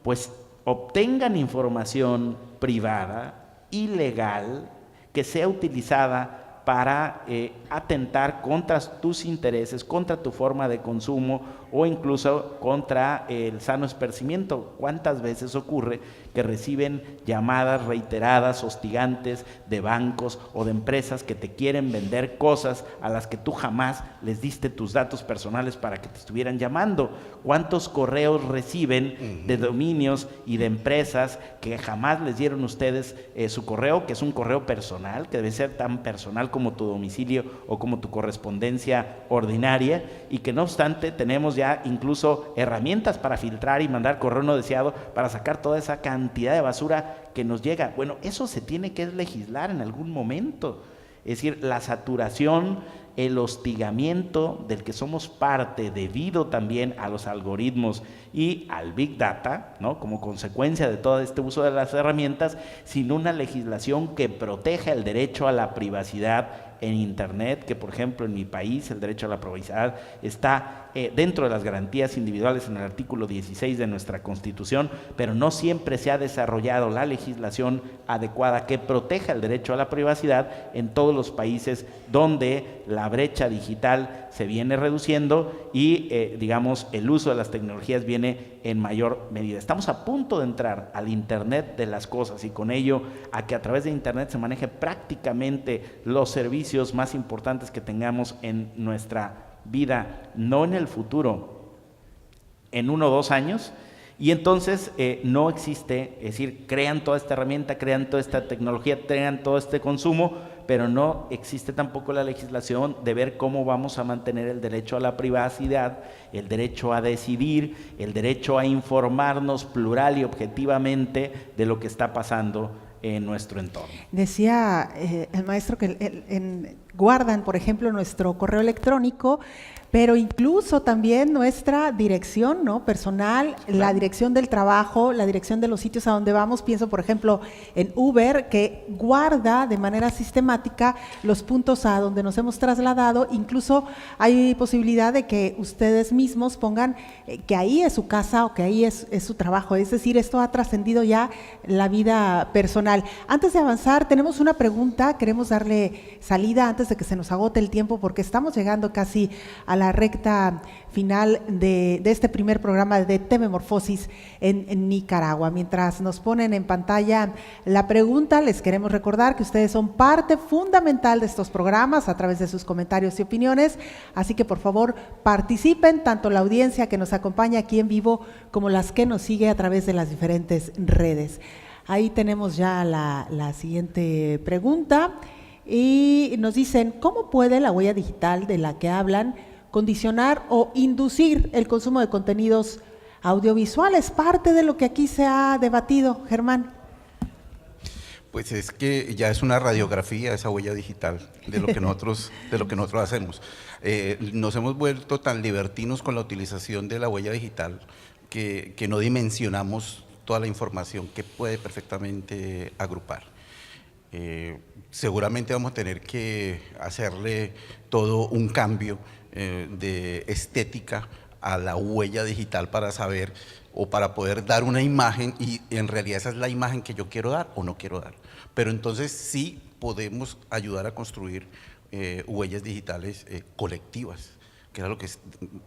pues obtengan información privada, ilegal, que sea utilizada para atentar contra tus intereses, contra tu forma de consumo o incluso contra el sano esparcimiento. ¿Cuántas veces ocurre que reciben llamadas reiteradas, hostigantes de bancos o de empresas que te quieren vender cosas a las que tú jamás les diste tus datos personales para que te estuvieran llamando? ¿Cuántos correos reciben de dominios y de empresas que jamás les dieron ustedes su correo, que es un correo personal, que debe ser tan personal como tu domicilio o como tu correspondencia ordinaria, y que no obstante tenemos ya incluso herramientas para filtrar y mandar correo no deseado para sacar toda esa cantidad de basura que nos llega? Bueno, eso se tiene que legislar en algún momento. Es decir, la saturación, el hostigamiento del que somos parte debido también a los algoritmos y al Big Data, ¿no?, como consecuencia de todo este uso de las herramientas, sin una legislación que proteja el derecho a la privacidad en Internet, que por ejemplo en mi país el derecho a la privacidad está dentro de las garantías individuales en el artículo 16 de nuestra Constitución, pero no siempre se ha desarrollado la legislación adecuada que proteja el derecho a la privacidad en todos los países donde la brecha digital se viene reduciendo y digamos el uso de las tecnologías viene en mayor medida. Estamos a punto de entrar al Internet de las cosas y con ello a que a través de Internet se maneje prácticamente los servicios más importantes que tengamos en nuestra vida, no en el futuro, en 1 o 2 años, y entonces no existe, es decir, crean toda esta herramienta, crean toda esta tecnología, crean todo este consumo, pero no existe tampoco la legislación de ver cómo vamos a mantener el derecho a la privacidad, el derecho a decidir, el derecho a informarnos plural y objetivamente de lo que está pasando en nuestro entorno. Decía el maestro que guardan, por ejemplo, nuestro correo electrónico, pero incluso también nuestra dirección, ¿no?, personal, la dirección del trabajo, la dirección de los sitios a donde vamos. Pienso, por ejemplo, en Uber, que guarda de manera sistemática los puntos a donde nos hemos trasladado. Incluso hay posibilidad de que ustedes mismos pongan que ahí es su casa o que ahí es su trabajo. Es decir, esto ha trascendido ya la vida personal. Antes de avanzar, tenemos una pregunta, queremos darle salida antes de que se nos agote el tiempo, porque estamos llegando casi a la recta final de este primer programa de TV Morfosis en Nicaragua. Mientras nos ponen en pantalla la pregunta, les queremos recordar que ustedes son parte fundamental de estos programas a través de sus comentarios y opiniones, así que por favor participen, tanto la audiencia que nos acompaña aquí en vivo como las que nos sigue a través de las diferentes redes. Ahí tenemos ya la siguiente pregunta y nos dicen: ¿cómo puede la huella digital de la que hablan condicionar o inducir el consumo de contenidos audiovisuales? Parte de lo que aquí se ha debatido, Germán. Pues es que ya es una radiografía esa huella digital de lo que nosotros hacemos. Nos hemos vuelto tan libertinos con la utilización de la huella digital que no dimensionamos toda la información que puede perfectamente agrupar. Seguramente vamos a tener que hacerle todo un cambio de estética a la huella digital para saber o para poder dar una imagen, y en realidad esa es la imagen que yo quiero dar o no quiero dar. Pero entonces sí podemos ayudar a construir huellas digitales colectivas, que era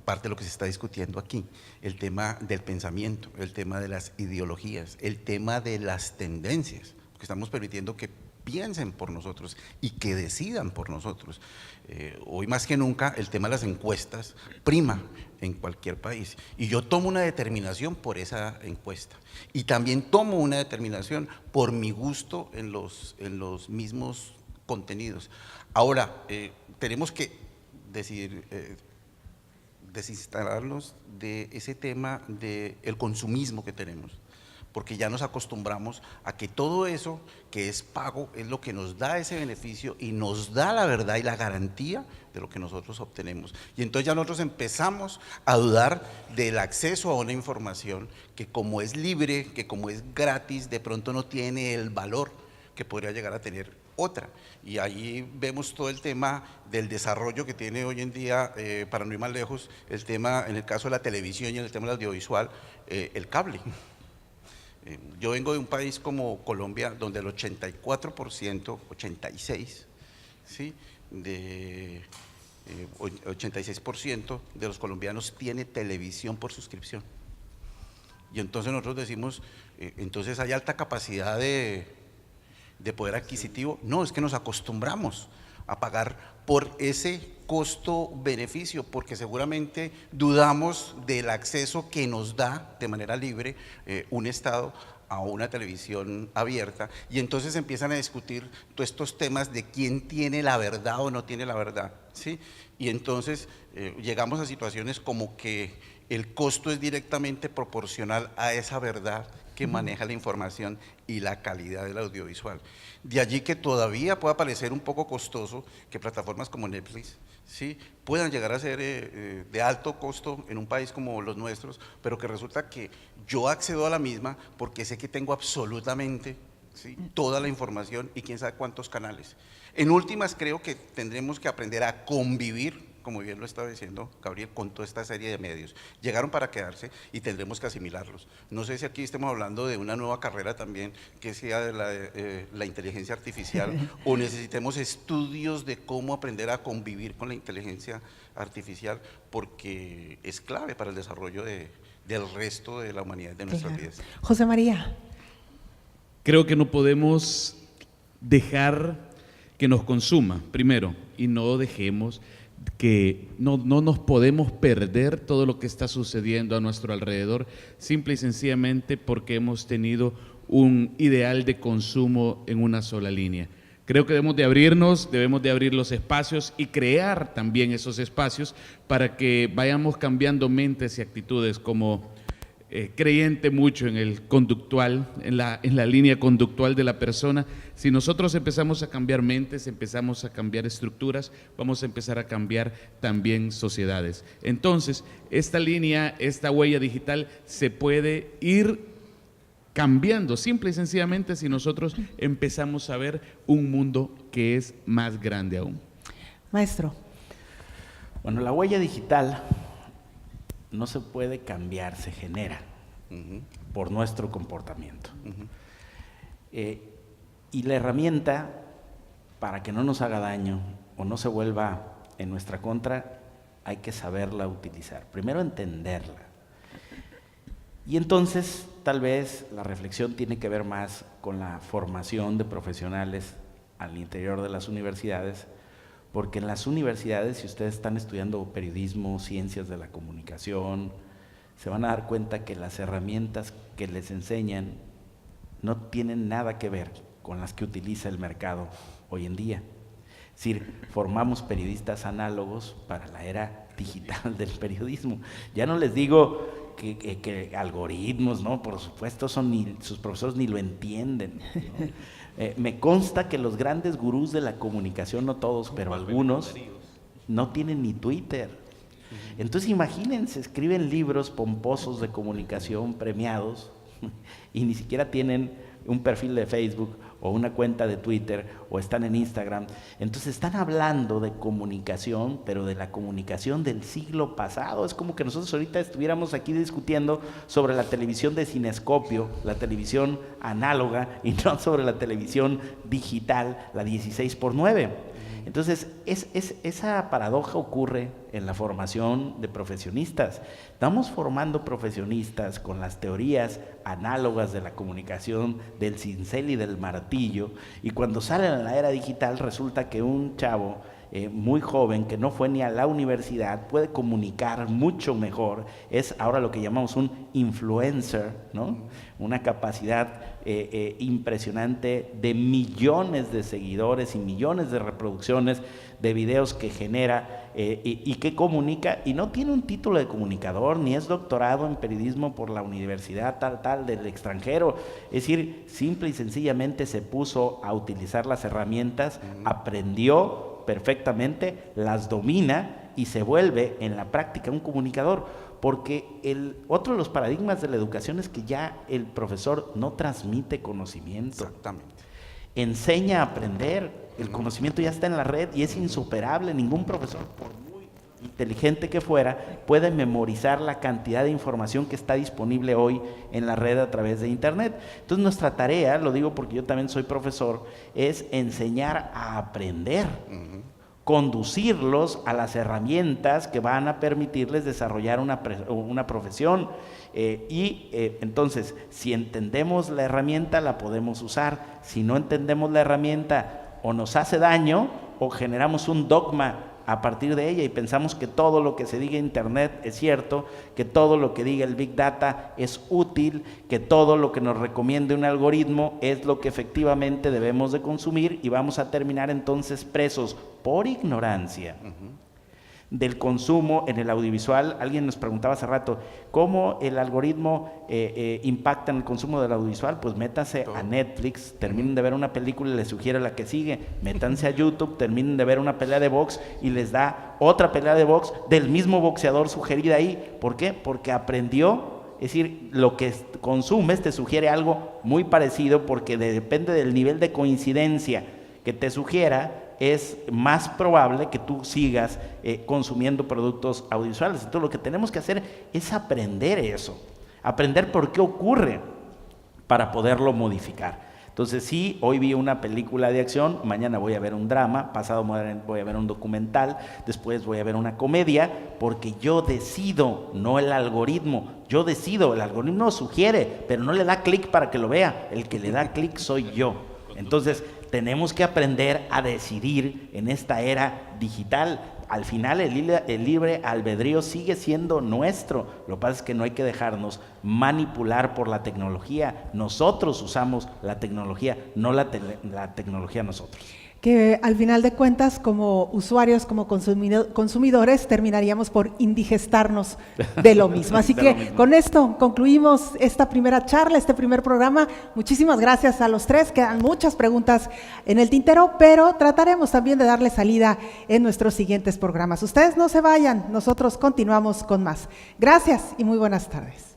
parte de lo que se está discutiendo aquí, el tema del pensamiento, el tema de las ideologías, el tema de las tendencias, porque estamos permitiendo que piensen por nosotros y que decidan por nosotros. Hoy más que nunca el tema de las encuestas prima en cualquier país, y yo tomo una determinación por esa encuesta, y también tomo una determinación por mi gusto en los mismos contenidos. Ahora, tenemos que decidir desinstalarnos de ese tema del consumismo que tenemos, porque ya nos acostumbramos a que todo eso que es pago es lo que nos da ese beneficio y nos da la verdad y la garantía de lo que nosotros obtenemos. Y entonces ya nosotros empezamos a dudar del acceso a una información que, como es libre, que como es gratis, de pronto no tiene el valor que podría llegar a tener otra. Y ahí vemos todo el tema del desarrollo que tiene hoy en día, para no ir más lejos, el tema, en el caso de la televisión y en el tema del audiovisual, el cable. Yo vengo de un país como Colombia, donde el 84%, 86%, ¿sí? 86% de los colombianos tiene televisión por suscripción. Y entonces nosotros decimos, entonces hay alta capacidad de poder adquisitivo. No, es que nos acostumbramos a pagar por ese costo-beneficio, porque seguramente dudamos del acceso que nos da de manera libre un Estado a una televisión abierta, y entonces empiezan a discutir todos estos temas de quién tiene la verdad o no tiene la verdad, ¿sí? Y entonces llegamos a situaciones como que el costo es directamente proporcional a esa verdad que maneja la información y la calidad del audiovisual. De allí que todavía pueda parecer un poco costoso que plataformas como Netflix, ¿sí?, puedan llegar a ser de alto costo en un país como los nuestros, pero que resulta que yo accedo a la misma porque sé que tengo absolutamente, ¿sí?, toda la información y quién sabe cuántos canales. En últimas, creo que tendremos que aprender a convivir, como bien lo estaba diciendo Gabriel, con toda esta serie de medios. Llegaron para quedarse y tendremos que asimilarlos. No sé si aquí estemos hablando de una nueva carrera también, que sea de la inteligencia artificial, o necesitemos estudios de cómo aprender a convivir con la inteligencia artificial, porque es clave para el desarrollo del resto de la humanidad, de nuestras vidas. José María. Creo que no podemos dejar que nos consuma, primero, y no dejemos que no nos podemos perder todo lo que está sucediendo a nuestro alrededor, simple y sencillamente porque hemos tenido un ideal de consumo en una sola línea. Creo que debemos de abrir los espacios y crear también esos espacios para que vayamos cambiando mentes y actitudes. Como creyente mucho en el conductual, en la línea conductual de la persona, si nosotros empezamos a cambiar mentes, empezamos a cambiar estructuras, vamos a empezar a cambiar también sociedades. Entonces, esta línea, esta huella digital se puede ir cambiando, simple y sencillamente, si nosotros empezamos a ver un mundo que es más grande aún. Maestro. Bueno, la huella digital no se puede cambiar, se genera por nuestro comportamiento. Y la herramienta, para que no nos haga daño o no se vuelva en nuestra contra, hay que saberla utilizar. Primero, entenderla. Y entonces, tal vez la reflexión tiene que ver más con la formación de profesionales al interior de las universidades, porque en las universidades, si ustedes están estudiando periodismo, ciencias de la comunicación, se van a dar cuenta que las herramientas que les enseñan no tienen nada que ver con las que utiliza el mercado hoy en día. Es decir, formamos periodistas análogos para la era digital del periodismo. Ya no les digo que algoritmos, ¿no? Por supuesto, sus profesores ni lo entienden, ¿no? Me consta que los grandes gurús de la comunicación, no todos, pero algunos, no tienen ni Twitter. Entonces imagínense, escriben libros pomposos de comunicación premiados, y ni siquiera tienen un perfil de Facebook o una cuenta de Twitter o están en Instagram. Entonces están hablando de comunicación, pero de la comunicación del siglo pasado. Es como que nosotros ahorita estuviéramos aquí discutiendo sobre la televisión de cinescopio, la televisión análoga, y no sobre la televisión digital, la 16:9. Entonces, esa paradoja ocurre en la formación de profesionistas. Estamos formando profesionistas con las teorías análogas de la comunicación, del cincel y del martillo, y cuando salen a la era digital resulta que un chavo muy joven, que no fue ni a la universidad, puede comunicar mucho mejor. Es ahora lo que llamamos un influencer, ¿no? Una capacidad impresionante de millones de seguidores y millones de reproducciones de videos que genera y que comunica, y no tiene un título de comunicador, ni es doctorado en periodismo por la universidad tal del extranjero. Es decir, simple y sencillamente se puso a utilizar las herramientas, aprendió perfectamente, las domina y se vuelve en la práctica un comunicador, porque otro de los paradigmas de la educación es que ya el profesor no transmite conocimiento. Exactamente. Enseña a aprender, el conocimiento ya está en la red y es insuperable. Ningún profesor, por muy inteligente que fuera, puede memorizar la cantidad de información que está disponible hoy en la red a través de internet. Entonces nuestra tarea, lo digo porque yo también soy profesor, es enseñar a aprender, conducirlos a las herramientas que van a permitirles desarrollar una profesión. Entonces, si entendemos la herramienta, la podemos usar. Si no entendemos la herramienta, o nos hace daño o generamos un dogma a partir de ella y pensamos que todo lo que se diga en internet es cierto, que todo lo que diga el Big Data es útil, que todo lo que nos recomiende un algoritmo es lo que efectivamente debemos de consumir, y vamos a terminar entonces presos por ignorancia del consumo en el audiovisual. Alguien nos preguntaba hace rato, ¿cómo el algoritmo impacta en el consumo del audiovisual? Pues métanse a Netflix, terminen de ver una película y les sugiere la que sigue. Métanse a YouTube, terminen de ver una pelea de box y les da otra pelea de box del mismo boxeador sugerida ahí. ¿Por qué? Porque aprendió. Es decir, lo que consumes te sugiere algo muy parecido, porque depende del nivel de coincidencia que te sugiera, es más probable que tú sigas consumiendo productos audiovisuales. Entonces lo que tenemos que hacer es aprender eso, aprender por qué ocurre para poderlo modificar. Entonces sí, hoy vi una película de acción, mañana voy a ver un drama, pasado voy a ver un documental, después voy a ver una comedia, porque yo decido, no el algoritmo. Yo decido, el algoritmo sugiere, pero no le da clic para que lo vea, el que le da clic soy yo. Entonces tenemos que aprender a decidir en esta era digital. Al final el libre albedrío sigue siendo nuestro. Lo que pasa es que no hay que dejarnos manipular por la tecnología. Nosotros usamos la tecnología, no la tecnología nosotros. Que al final de cuentas, como usuarios, como consumidores, terminaríamos por indigestarnos de lo mismo. Así que con esto concluimos esta primera charla, este primer programa. Muchísimas gracias a los tres. Quedan muchas preguntas en el tintero, pero trataremos también de darle salida en nuestros siguientes programas. Ustedes no se vayan, nosotros continuamos con más. Gracias y muy buenas tardes.